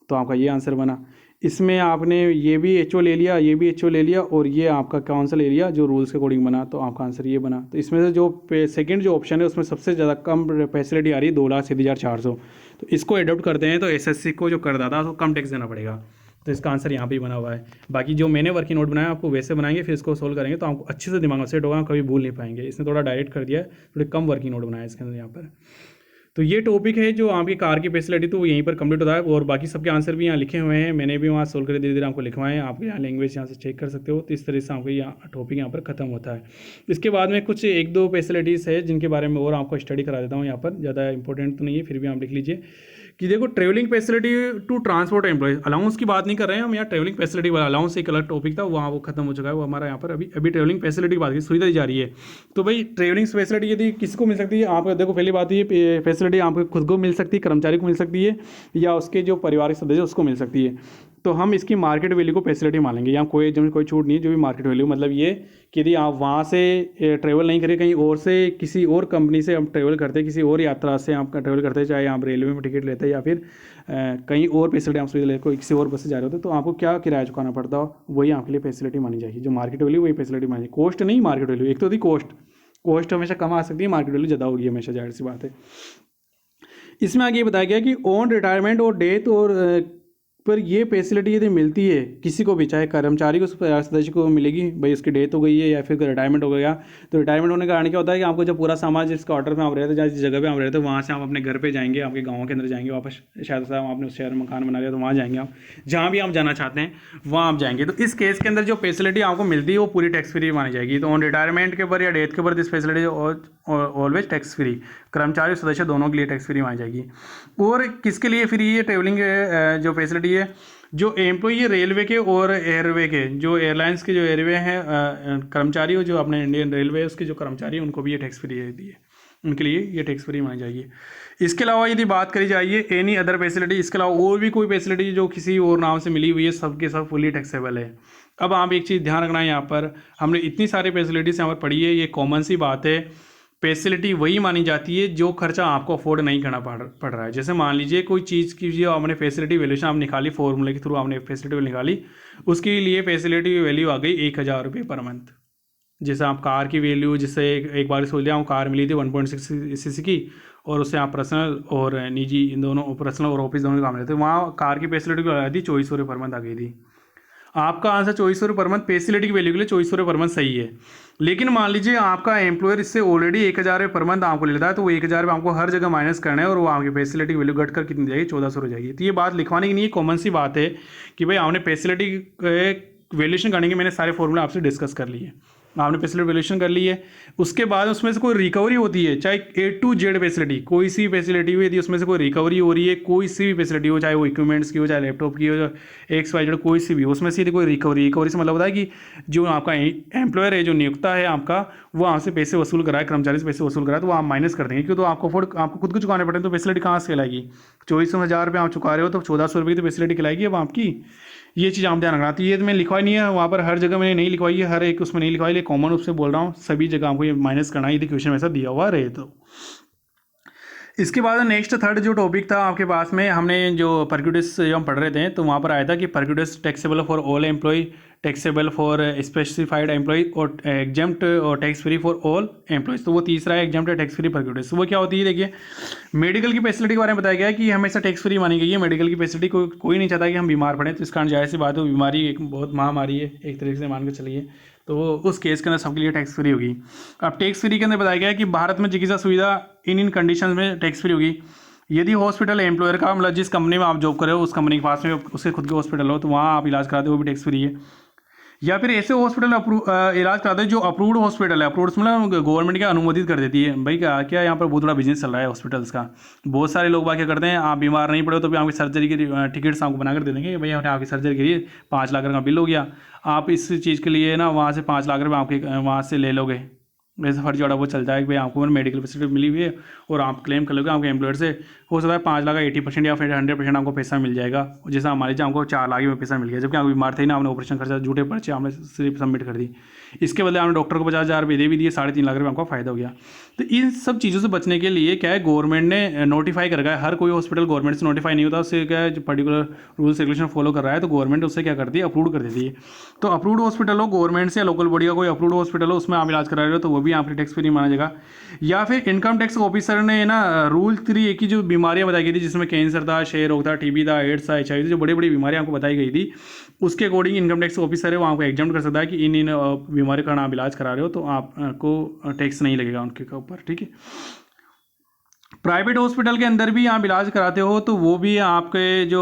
तो आपका ये आंसर बना। इसमें आपने ये भी एच ओ ले लिया, ये भी एच ओ ले लिया, और ये आपका कौन सा ले लिया जो रूल्स के अकॉर्डिंग बना, तो आपका आंसर ये बना। तो इसमें से जो सेकंड जो ऑप्शन है उसमें सबसे ज़्यादा कम फैसिलिटी आ रही है 2,37,400। तो इसको एडॉप्ट करते हैं तो एसएससी को जो करदाता है उसको कम टैक्स देना पड़ेगा। तो इसका आंसर यहाँ पे ही बना हुआ है। बाकी जो मैंने वर्किंग नोट बनाया आपको वैसे बनाएंगे, फिर इसको सोल्व करेंगे तो आपको अच्छे से दिमाग में सेट होगा, कभी भूल नहीं पाएंगे। इसने थोड़ा डायरेक्ट कर दिया है, थोड़े कम वर्किंग नोट बनाया इसके अंदर यहाँ पर। तो ये टॉपिक है जो आपकी कार की फैसिलिटी, तो यहीं पर कंप्लीट होता है। और बाकी सबके आंसर भी यहाँ लिखे हुए हैं, मैंने भी वहाँ सोल्व कर धीरे धीरे आपको लिखवाए हैं। आप यहाँ लैंग्वेज यहाँ से चेक कर सकते हो। तो इस तरह से आपको यहाँ टॉपिक यहाँ पर खत्म होता है। इसके बाद में कुछ एक दो फैसिलिटीज़ है जिनके बारे में और आपको स्टडी करा देता हूँ यहाँ पर, ज़्यादा इंपॉर्टेंट तो नहीं है, फिर भी आप लिख लीजिए कि देखो travelling facility to transport employees, allowance की बात नहीं कर रहे हैं हम यहाँ, ट्रेवलिंग फैसिलिटी वाला अलाउंस एक अलग टॉपिक था, वहाँ वो खत्म हो चुका है, वो हमारा यहाँ पर अभी ट्रेवलिंग फैसिलिटी की बात की सुविधा दी जा रही है। तो भाई ट्रेवलिंग फैसिलिटी यदि किसको मिल सकती है, आप देखो पहली बात ये फैसिलिटी आपको खुद को मिल सकती है, कर्मचारी को मिल सकती है, या उसके जो पारिवारिक सदस्य उसको मिल सकती है। तो हम इसकी मार्केट वैल्यू को फैसिलिटी मानेंगे, यहाँ कोई छूट नहीं है, जो भी मार्केट वैल्यू, मतलब ये कि यदि आप वहाँ से ट्रेवल नहीं करें, कहीं और से किसी और कंपनी से हम ट्रेवल करते हैं, किसी और यात्रा से आप ट्रेवल करते हैं, चाहे आप रेलवे में टिकट लेते हैं या फिर कहीं और फैसिलिटी आप सुविधा लेते, कोई किसी और बस से जा रहे होते, तो आपको क्या किराया चुकाना पड़ता हो, वही आपके लिए फैसिलिटी मानी जाएगी। जो मार्केट वैल्यू वही फैसिलिटी मानी, कॉस्ट नहीं मार्केट वैल्यू। एक तो होती कॉस्ट हमेशा कम आ सकती है, मार्केट वैल्यू ज़्यादा होगी हमेशा, जाहिर सी बात है। इसमें आगे ये बताया गया कि ऑन रिटायरमेंट और डेथ और पर ये फैसिलिटी यदि मिलती है किसी को भी, चाहे कर्मचारी को सदस्य को मिलेगी, भाई उसकी डेथ हो गई है या फिर रिटायरमेंट हो गया, तो रिटायरमेंट होने का कारण क्या होता है कि आपको जब पूरा सामान जिस क्वार्टर में आप रहते हैं, जिस जगह पे आप रहते हैं, वहाँ से आप अपने घर पे जाएंगे, आपके गाँव के अंदर जाएंगे वापस, शायद साहब आपने उस शहर में मकान बना लिया तो वहाँ जाएंगे आप, जहाँ भी आप जाना चाहते हैं वहाँ आप जाएंगे। तो इस केस के अंदर जो फैसिलिटी आपको मिलती है वो पूरी टैक्स फ्री मानी जाएगी। तो ऑन रिटायरमेंट के ऊपर या डेथ के ऊपर this facility always tax free, कर्मचारी सदस्य दोनों के लिए टैक्स फ्री मानी जाएगी। और किसके लिए फ्री है ट्रेवलिंग जो फैसिलिटी है, जो एम्प्लॉई है रेलवे के और एयरवे के, जो एयरलाइंस के जो एयरवे हैं कर्मचारी हो, जो अपने इंडियन रेलवे उसके जो कर्मचारी हैं, उनको भी ये टैक्स फ्री दी है, उनके लिए ये टैक्स फ्री मानी जाएगी। इसके अलावा यदि बात करी जाइए एनी अदर फैसिलिटी, इसके अलावा और भी कोई फैसिलिटी जो किसी और नाम से मिली हुई है, सबके सब फुली टैक्सेबल है। अब आप एक चीज़ ध्यान रखना है, यहाँ पर हमने इतनी सारी फैसिलिटीज़ यहाँ पर पढ़ी है, ये कॉमन सी बात है। फैसिलिटी वही मानी जाती है जो खर्चा आपको अफोर्ड नहीं करना पड़ रहा है। जैसे मान लीजिए कोई चीज़ की जो आपने फैसिलिटी वैल्यूशन आप निकाली, फॉर्मूले के थ्रू आपने फैसिलिटी वैल्यू निकाली, उसके लिए फैसिलिटी वैल्यू आ गई 1000 रुपये पर मंथ। जैसे आप कार की वैल्यू, जिससे एक बार सोच लिया, कार मिली थी 1.6 सीसी की, और उससे आप पर्सनल और निजी इन दोनों, पर्सनल और ऑफिस दोनों काम लेते, वहाँ कार की फैसिलिटी आ गई थी 2400 रुपये पर मंथ आ गई थी। आपका आंसर 2400 रुपये पर मंथ फैसिलिटी की वैल्यू के लिए 2400 रुपये पर मंथ सही है। लेकिन मान लीजिए आपका एम्प्लॉयर इससे ऑलरेडी 1000 रुपये पर मंथ आपको ले लेता है, तो वो 1000 रुपये आपको हर जगह माइनस करना है, और वो आपकी फैसिलिटी की वैल्यू घट कर कितनी जाएगी, 1400 हो जाएगी। तो ये बात लिखवाने की नहीं है, कॉमन सी बात है कि भाई आपने फैसिलिटी वैल्यूशन करने के मैंने सारे फॉर्मूले आपसे डिस्कस कर लिए, आपने फैसिलिटी वैल्यूशन कर ली है। उसके बाद उसमें से कोई रिकवरी होती है, चाहे A to Z फैसिलिटी, कोई सी फैसिलिटी हो, यदि उसमें से कोई रिकवरी हो रही है, कोई सी भी फैसिलिटी हो, चाहे वो इक्विपमेंट्स की हो, चाहे लैपटॉप की हो, XYZ कोई सी भी, उसमें से यदि कोई रिकवरी से मतलब होता है कि जो आपका एम्प्लॉयर है, जो नियोक्ता है आपका, वो आपसे पैसे वसूल कराए, कर्मचारी से पैसे वसूल कराए, तो वो आप माइनस कर देंगे, क्यों, तो आपको खुद को चुकाने पड़े, तो फैसिलिटी कहाँ से कहलाएगी। 2400 रुपये आप चुका रहे हो, तो 1400 रुपये की तो फैसिलिटी कहलाएगी अब आपकी। ये चीज़ आप ध्यान रखना। तो ये तो मैं लिखवाई नहीं है वहाँ पर, हर जगह मैंने नहीं लिखवाई है, हर एक उसमें नहीं लिखवाई, कॉमन रूप से बोल रहा हूँ, सभी जगह आपको ये माइनस करना है यदि क्वेश्चन में ऐसा दिया हुआ रहे तो। इसके बाद नेक्स्ट थर्ड जो टॉपिक था आपके पास में, हमने जो परक्यूडिस जो हम पढ़ रहे थे, तो वहाँ पर आया था कि perquisites taxable for all employ, taxable for specified employ और एग्जेम्प्ट और tax free for all employees. तो वो तीसरा है एग्जेम्प्ट टैक्स फ्री परक्यूडिस। वो क्या होती है, देखिए मेडिकल की फैसिलिटी के बारे में बताया गया है कि हमेशा टैक्स फ्री मानी गई है। मेडिकल की फैसिलिटी कोई नहीं चाहता कि हम बीमार पड़ें, तो इस कारण जाहिर सी बात है, बीमारी एक बहुत महामारी है एक तरीके से मान के चलिए, तो उस केस के अंदर सबके लिए टैक्स फ्री होगी। अब टैक्स फ्री के अंदर बताया गया है कि भारत में चिकित्सा सुविधा इन कंडीशन में टैक्स फ्री होगी यदि हॉस्पिटल एम्प्लॉयर का, मतलब जिस कंपनी में आप जॉब कर रहे हो उस कंपनी के पास में उसके खुद के हॉस्पिटल हो, तो वहाँ आप इलाज कराते हो, वो भी टैक्स फ्री है। या फिर ऐसे हॉस्पिटल इलाज कराते हैं जो अप्रूव्ड हॉस्पिटल है, अप्रूव्ड मतलब गवर्नमेंट क्या अनुमोदित कर देती है। भाई क्या यहाँ पर बहुत बड़ा बिजनेस चल रहा है हॉस्पिटल्स का। बहुत सारे लोग क्या करते हैं, आप बीमार नहीं पड़े तो भी आपकी सर्जरी की टिकट्स आपको बना कर दे देंगे, भाई आपकी सर्जरी के लिए 5 लाख का बिल हो गया, आप इस चीज़ के लिए ना वहाँ से 5 लाख रुपये आपके वहाँ से ले लोगे, वैसे फर्जीवाड़ा वो चलता है कि भाई आपको मेडिकल फैसिलिटी मिली हुई है और आप क्लेम कर लोगे आपके एम्प्लॉयर से, हो सकता है 5 लाख का 80% या फिर 100% आपको पैसा मिल जाएगा। जैसा मान लीजिए आपको 4 लाख में पैसा मिल गया, जबकि आप बीमार थे ना, आपने ऑपरेशन खर्चा झूठे पर्चे आपने सिर्फ सबमिट कर दी, इसके बदले आपने डॉक्टर को 50,000 रुपये दे भी दिए, 3.5 लाख रुपये आपका फ़ायदा हो गया। तो इन सब चीज़ों से बचने के लिए क्या है, गवर्नमेंट ने नोटिफाई कर रखा है। हर कोई हॉस्पिटल गवर्नमेंट से नोटिफाई नहीं होता, उससे क्या है जो पर्टिकुलर रूल्स रेगुलेशन फॉलो कर रहा है तो गवर्नमेंट उससे क्या करती है, अप्रूव कर देती है। तो अप्रूव्ड हॉस्पिटल हो गवर्नमेंट से या लोकल बॉडी का कोई अप्रूव्ड हॉस्पिटल हो, उसमें आप इलाज करा रहे हो तो वो भी आपकी टैक्स फ्री माना जाएगा। या फिर इनकम टैक्स ऑफिसर ने ना रूल 3A की जो बीमारियां बताई गई थी, जिसमें कैंसर था, क्षय रोग था, टीबी था, एड्स था, HIV, जो बड़ी बड़ी बीमारियां आपको बताई गई थी, उसके अकॉर्डिंग इनकम टैक्स ऑफिसर है वो आपको एग्जाम कर सकता है कि इन बीमारियों का आप इलाज करा रहे हो तो आपको टैक्स नहीं लगेगा उनके ऊपर, ठीक है। प्राइवेट हॉस्पिटल के अंदर भी आप इलाज कराते हो तो वो भी आपके जो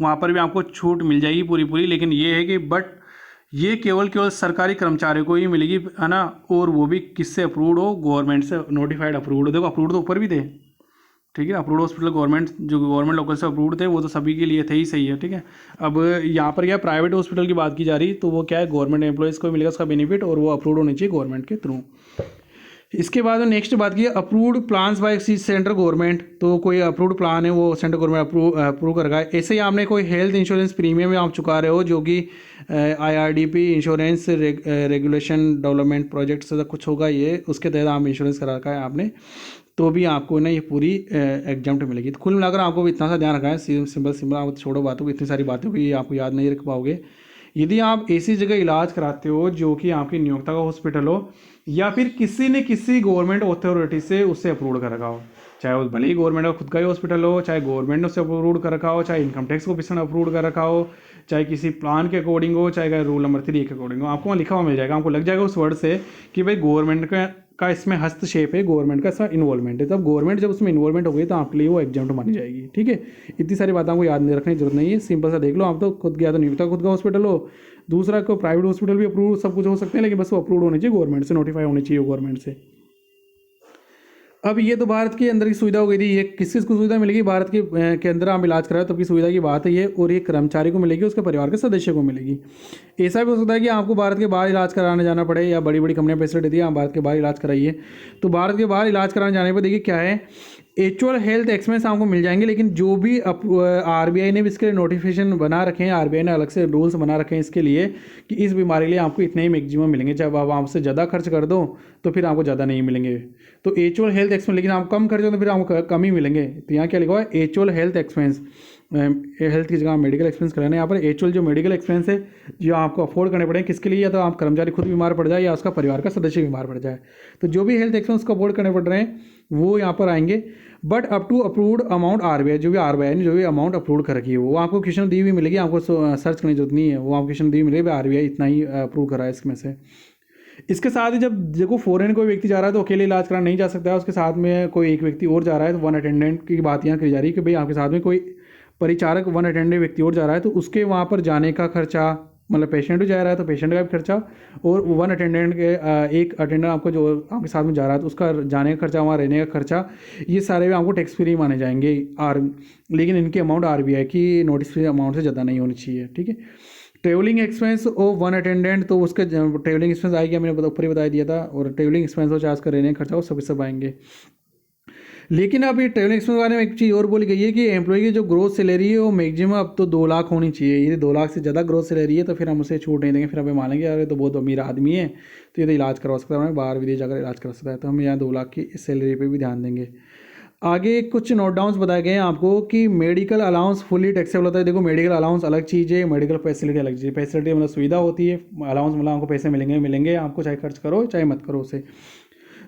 वहाँ पर भी आपको छूट मिल जाएगी पूरी पूरी, लेकिन ये है कि बट ये केवल सरकारी कर्मचारियों को ही मिलेगी, है ना, और वो भी किससे अप्रूव्ड हो, गवर्नमेंट से नोटिफाइड अप्रूव्ड हो। देखो अप्रूव्ड तो ऊपर भी थे, ठीक है, अप्रूव्ड हॉस्पिटल गवर्नमेंट जो गवर्नमेंट लोकल से अप्रूव्ड थे वो तो सभी के लिए थे ही, सही है, ठीक है। अब यहाँ पर क्या प्राइवेट हॉस्पिटल की बात की जा रही, तो वो क्या है गवर्नमेंट एम्प्लॉयज़ को मिलेगा उसका बेनिफिट, और वो अप्रूव्ड होनी चाहिए गवर्नमेंट के थ्रू। इसके बाद नेक्स्ट बात की approved plans by central government, तो कोई अप्रूव्ड प्लान है वो सेंट्रल गवर्नमेंट अप्रूव करेगा। ऐसे ही आपने कोई हेल्थ इंश्योरेंस प्रीमियम आप चुका रहे हो जो कि IRDP insurance regulation development project से कुछ होगा, ये उसके तहत आप इंश्योरेंस करा रखा है आपने, तो भी आपको ना ये पूरी एग्जाम्प्ट मिलेगी। तो कुल मिलाकर आपको इतना सा ध्यान रखना है, सिंपल आप छोड़ो बातों को, इतनी सारी बातें होगी ये आपको याद नहीं रख पाओगे। यदि आप ऐसी जगह इलाज कराते हो जो कि आपकी नियोक्ता का हॉस्पिटल हो, या फिर किसी ने किसी गवर्नमेंट अथॉरिटी से उससे अप्रूव कर रखा हो, चाहे वो भले ही गवर्नमेंट का खुद का ही हॉस्पिटल हो, चाहे गवर्नमेंट ने उससे अप्रूव कर रखा हो, चाहे इनकम टैक्स ऑफिसर ने अप्रूव कर रखा हो, चाहे किसी प्लान के अकॉर्डिंग हो, चाहे रूल नंबर 3 के अकॉर्डिंग हो, आपको वहाँ लिखा हुआ मिल जाएगा, आपको लग जाएगा उस वर्ड से कि भाई गवर्नमेंट का इसमें हस्तक्षेप है, गवर्नमेंट का इसमें इन्वॉल्वमेंट है। तब गवर्नमेंट जब उसमें इन्वॉल्वमेंट हो गई तो आपके लिए वो एग्जाम्प्ट मानी जाएगी, ठीक है। इतनी सारी बातों को याद नहीं रखने की जरूरत नहीं है, सिंपल सा देख लो। आप तो खुद गया तो नियोक्ता खुद का हॉस्पिटल हो, दूसरा को प्राइवेट हॉस्पिटल भी अप्रूव सब कुछ हो सकते हैं, लेकिन बस वो अप्रूव होने चाहिए गवर्नमेंट से, नोटिफाई होनी चाहिए गवर्नमेंट से। अब ये तो भारत के अंदर की सुविधा हो गई थी, ये किस किस को सुविधा मिलेगी, भारत के अंदर आप इलाज कराए तब की सुविधा की बात है ये, और ये कर्मचारी को मिलेगी, उसके परिवार के सदस्य को मिलेगी। ऐसा भी हो सकता है कि आपको भारत के बाहर इलाज कराने जाना पड़े, या बड़ी बड़ी कंपनियां फैसिलिटी दी आप भारत के बाहर इलाज कराइए, तो भारत के बाहर इलाज कराने जाने पर देखिए क्या है, एक्चुअल हेल्थ एक्सपेंस आपको मिल जाएंगे, लेकिन जो भी RBI ने भी इसके लिए नोटिफिकेशन बना रखे हैं, RBI ने अलग से रूल्स बना रखे हैं इसके लिए कि इस बीमारी के लिए आपको इतने ही मैक्सिमम मिलेंगे, जब आप आपसे ज़्यादा खर्च कर दो तो फिर आपको ज़्यादा नहीं मिलेंगे। तो एक्चुअल हेल्थ एक्सपेंस, लेकिन आप कम खर्च हो तो फिर आपको कम ही मिलेंगे। तो यहाँ क्या लिखा हुआ है, एक्चुअल हेल्थ एक्सपेंस, हेल्थ की जगह मेडिकल एक्सपेंस कराना है। यहाँ पर एक्चुअल जो मेडिकल एक्सपेंस है जो आपको अफोर्ड करने पड़ेंगे, किसके लिए, या तो आप कर्मचारी खुद बीमार पड़ जाए या उसका परिवार का सदस्य बीमार पड़ जाए, तो जो भी हेल्थ एक्सपेंस को अफोर्ड करने पड़ रहे हैं वो यहाँ पर आएंगे। But up to approved amount RBI, जो भी RBI ने जो भी अमाउंट अप्रूव कर रखी है वो आपको क्वेश्चन दी हुई मिलेगी, आपको सर्च करने की जरूरत नहीं है, वो आपको क्वेश्चन दी हुई मिलेगी RBI इतना ही अप्रूव करा है इसमें से। इसके साथ ही जब देखो फॉरेन कोई व्यक्ति जा रहा है तो अकेले इलाज कराना नहीं जा सकता है, उसके साथ में कोई एक व्यक्ति और जा रहा है, तो वन अटेंडेंट की बात यहाँ करी जा रही है कि भाई आपके साथ में कोई परिचारक वन अटेंडेंट व्यक्ति और जा रहा है, तो उसके वहाँ पर जाने का खर्चा, मतलब पेशेंट भी जा रहा है तो पेशेंट का भी खर्चा, और वन अटेंडेंट के एक अटेंडेंट आपको जो आपके साथ में जा रहा है तो उसका जाने का खर्चा, वहाँ रहने का खर्चा, ये सारे भी आपको टैक्स फ्री माने जाएंगे। लेकिन इनकी अमाउंट RBI की नोटिस फ्री अमाउंट से ज़्यादा नहीं होनी चाहिए, ठीक है। Travelling expense of one attendant, तो उसका ट्रेवलिंग एक्सपेंस आएगा, मैंने ऊपर ही बता दिया था, और ट्रेवलिंग एक्सपेंस हो चाहे उसका रहने का खर्चा हो, सब आएंगे। लेकिन अब ये ट्रेवलिंग एक्सपेंस के बारे में एक चीज़ और बोली गई है कि एम्प्लॉय की जो ग्रोथ सैलरी है वो मैक्सिमम अब तो 2 लाख होनी चाहिए। यदि 2 लाख से ज़्यादा ग्रोथ सैलरी है तो फिर हम उसे छूट नहीं देंगे, फिर हमें मानेंगे यार ये तो बहुत अमीर आदमी है तो ये तो इलाज करवा सकता है, बाहर विदेश जाकर इलाज करा सकता है, तो हम यहाँ 2 लाख की सैलरी पर भी ध्यान देंगे। आगे कुछ नोट डाउन्स बताए गए हैं आपको कि मेडिकल अलाउंस फुली टैक्सेबल होता है। देखो मेडिकल अलाउंस अलग चीज़ है, मेडिकल फैसिलिटी अलग चीज़ है। फैसिलिटी मतलब सुविधा होती है, अलाउंस मतलब आपको पैसे मिलेंगे आपको, चाहे खर्च करो चाहे मत करो उसे।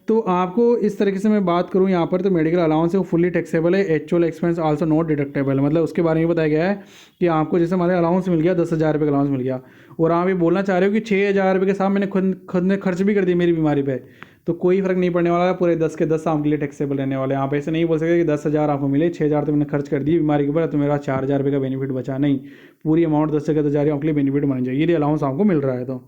तो आपको इस तरीके से मैं बात करूं यहाँ पर, तो मेडिकल अलाउंस है वो फुली टैक्सेबल है, actual expense also not deductible, मतलब उसके बारे में बताया गया है कि आपको जैसे हमारे अलाउंस मिल गया 10,000 रुपये का अलाउंस मिल गया, और आप ये बोलना चाह रहे हो कि 6,000 रुपये के साथ मैंने खुद ने खर्च भी कर दी मेरी बीमारी पे, तो कोई फर्क नहीं पड़ने वाला है, पूरे 10 के 10 आपके लिए टैक्सेबल रहने वाले हैं। आप ऐसे नहीं बोल सकते कि 10,000 आपको मिले, 6,000 तो मैंने खर्च कर दी बीमारी के ऊपर, तो मेरा 4,000 रुपये का बेनिफिट बचा, नहीं, पूरी अमाउंट 10 से 10,000 आपके लिए बेनिफिट बन जाएगी यदि अलाउंस आपको मिल रहा है। तो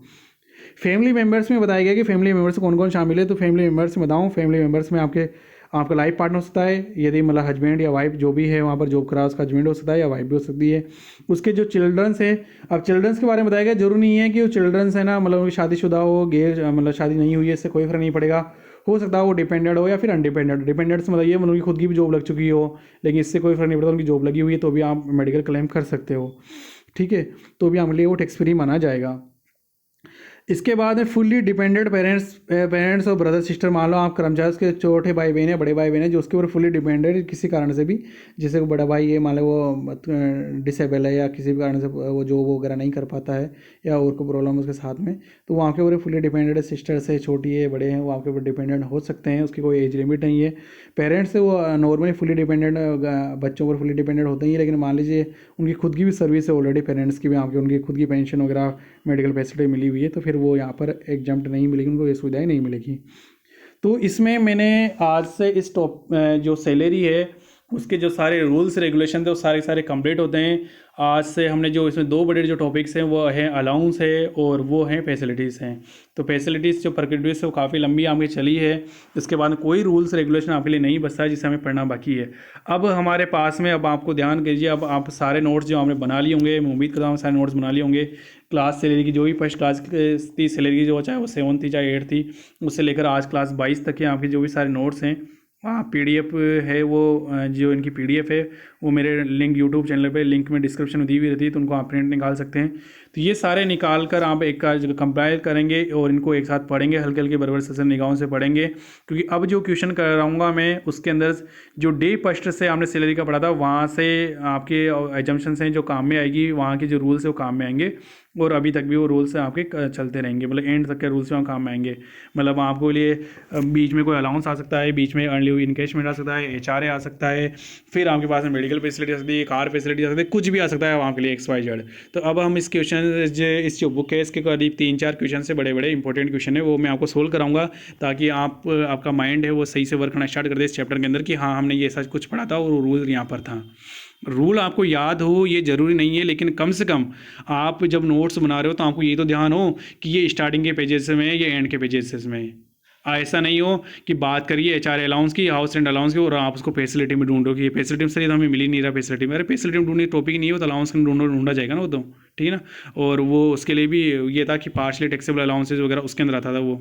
फैमिली मेम्बर्स में बताया गया कि फैमिली मेम्बर्स कौन कौन शामिल है, तो फैमिली मेम्बर्स में बताऊँ, फैमिली मेम्बर्स में आपका लाइफ पार्टनर हो सकता है, यदि मतलब हस्बैंड या वाइफ जो भी है वहाँ पर जॉब करा उसका हस्बैंड हो सकता है या वाइफ भी हो सकती है। उसके जो चिल्ड्रंस है, अब चिल्ड्रंस के बारे में बताया गया, जरूरी नहीं है कि वो चिल्ड्रंस है ना मतलब उनकी शादीशुदा हो, मतलब शादी नहीं हुई है, इससे कोई फर्क नहीं पड़ेगा, हो सकता है वो डिपेंडेंट हो या फिर अनडिपेंडेंट। डिपेंडेंट्स मतलब ये उनकी खुद की भी जॉब लग चुकी हो, लेकिन इससे कोई फर्क नहीं पड़ता, उनकी जॉब लगी हुई है तो भी आप मेडिकल क्लेम कर सकते हो, ठीक है, तो भी हमारे लिए वो टैक्स फ्री माना जाएगा। इसके बाद में फुल्ली डिपेंडेंट पेरेंट्स और ब्रदर सिस्टर, मान लो आप कर्मचारी के छोटे भाई बहन है, बड़े भाई बहन है, जो उसके ऊपर फुल्ली डिपेंडेंट किसी कारण से भी, जैसे कोई बड़ा भाई है, मान लो वो डिसेबल है या किसी भी कारण से वो जॉब वगैरह नहीं कर पाता है या और कोई प्रॉब्लम उसके साथ में, तो वो आपके ऊपर फुल्ली डिपेंडेंट है। सिस्टर्स है, छोटी है, बड़े हैं, वो आपके ऊपर डिपेंडेंट हो सकते हैं, उसकी कोई एज लिमिट नहीं है। पेरेंट्स से वो नॉर्मली फुल्ली डिपेंडेंट बच्चों पर फुल्ली डिपेंडेंट होते ही हैं, लेकिन मान लीजिए उनकी खुद की भी सर्विस है ऑलरेडी, पेरेंट्स की भी, आपकी उनकी खुद की पेंशन वगैरह मेडिकल फैसिलिटी मिली हुई है, तो फिर वो यहाँ पर एग्जम्प्ट नहीं मिलेगी, उनको ये सुविधाएं नहीं मिलेगी। तो इसमें मैंने आज से इस जो सैलरी है उसके जो सारे रूल्स रेगुलेशन थे वो सारे सारे कंप्लीट होते हैं। आज से हमने जो इसमें दो बड़े जो टॉपिक्स हैं वो हैं अलाउंस है और वो हैं फैसिलिटीज़ हैं। तो फैसिलिटीज़ जो प्रक्रिया से वो काफ़ी लंबी आपकी चली है, इसके बाद कोई रूल्स रेगुलेशन आपके लिए नहीं बचता है जिसे हमें पढ़ना बाकी है। अब हमारे पास में, अब आपको ध्यान कीजिए, अब आप सारे नोट्स जो हमने बना लिए होंगे, मैं उम्मीद करता हूँ सारे नोट्स बना लिए होंगे। क्लास सैलरी की जो भी फर्स्ट क्लास की सैलरी जो चाहे वो 7 थी चाहे 8 थी, उससे लेकर आज क्लास 22 तक के आपके जो भी सारे नोट्स हैं, हाँ पीडीएफ है वो, जो इनकी पीडीएफ है वो मेरे लिंक यूट्यूब चैनल पे लिंक में डिस्क्रिप्शन में दी हुई रहती है, तो उनको आप प्रिंट निकाल सकते हैं। तो ये सारे निकाल कर आप एक जगह कंपाइल करेंगे और इनको एक साथ पढ़ेंगे, हल्के हल्के बराबर से निगाहों से पढ़ेंगे, क्योंकि अब जो क्वेश्चन कराऊंगा मैं उसके अंदर जो डे फर्स्ट से आपने सैलरी का पढ़ा था वहाँ से आपके एजम्पशंस हैं जो काम में आएगी, वहाँ के जो रूल्स है वो काम में आएंगे, और अभी तक भी वो रूल्स आपके चलते रहेंगे, मतलब एंड तक के रूल्स वहाँ काम में आएंगे। मतलब आपको लिए बीच में कोई अलाउंस आ सकता है, बीच में अर्ली हुई इनकेशमेंट आ सकता है, एचआरए आ सकता है, फिर आपके पास में मेडिकल फैसिलिटी आ सकती है, कार फैसिलिटी आ सकती है, कुछ भी आ सकता है वहाँ के लिए XYZ। तो अब हम इस क्वेश्चन इस जो बुक है इसके करीब 3-4 क्वेश्चन से बड़े बड़े इंपॉर्टेंट क्वेश्चन है वो मैं आपको सोल्व कराऊंगा, ताकि आपका माइंड है वो सही से वर्क करना स्टार्ट कर दे इस चैप्टर के अंदर कि हाँ हमने ये ऐसा कुछ पढ़ा था और रूल यहाँ पर था। रूल आपको याद हो ये ज़रूरी नहीं है, लेकिन कम से कम आप जब नोट्स बना रहे हो तो आपको ये तो ध्यान हो कि ये स्टार्टिंग के पेजेस में ये एंड के पेजेस में। ऐसा नहीं हो कि बात करिए एचआर अलाउंस की, हाउस रेंट अलाउंस की, और आप उसको फैसिलिटी में ढूंढो कि ये फैसिलिटी में सर तो हमें मिल ही नहीं रहा फैसिलिटी में। अरे फैसिलिटी में ढूंढने टॉपिक नहीं हो तो अलाउंस में ढूंढा जाएगा ना वो तो, ठीक है ना। और वो उसके लिए भी ये था कि पार्शली टैक्सेबल अलाउंसेज वगैरह उसके अंदर आता था वो,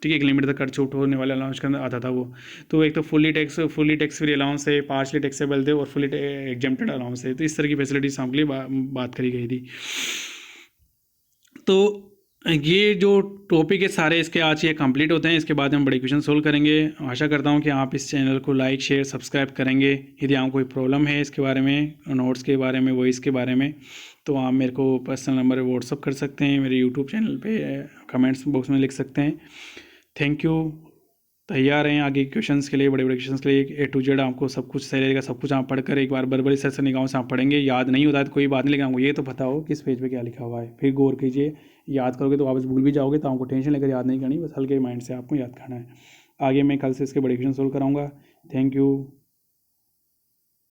ठीक है, एक लिमिट तक कट छूट होने वाले अलाउंस के अंदर आता था वो। तो एक तो फुली टैक्स फ्री अलाउंस है, पार्शली टैक्सेबल थे, और फुली एग्जेम्प्टेड अलाउंस है। तो इस तरह की फैसिलिटीज आपके लिए बात करी गई थी। तो ये जो टॉपिक है सारे इसके आज ये कंप्लीट होते हैं, इसके बाद हम बड़े क्वेश्चन सोल्व करेंगे। आशा करता हूँ कि आप इस चैनल को लाइक शेयर सब्सक्राइब करेंगे। यदि आपको कोई प्रॉब्लम है इसके बारे में, नोट्स के बारे में, वॉइस के बारे में, तो आप मेरे को पर्सनल नंबर व्हाट्सअप कर सकते हैं, मेरे यूट्यूब चैनल पे कमेंट्स बॉक्स में लिख सकते हैं। Thank you. तैयार हैं आगे क्वेश्चंस के लिए, बड़े बड़े क्वेश्चंस के लिए, A to Z आपको सब कुछ सही रहेगा। सब कुछ आप पढ़कर एक बार बराबरी से निगाहों से आप पढ़ेंगे। याद नहीं होता है तो कोई बात नहीं, लेकिन आपको ये तो पता हो किस पेज पे क्या लिखा हुआ है, फिर गौर कीजिए। याद करोगे तो वापस भूल भी जाओगे, तो आपको टेंशन लेकर याद नहीं करनी, बस हल्के माइंड से आपको याद करना है। आगे मैं कल से इसके बड़े क्वेश्चन सोल्व कराऊंगा। Thank you.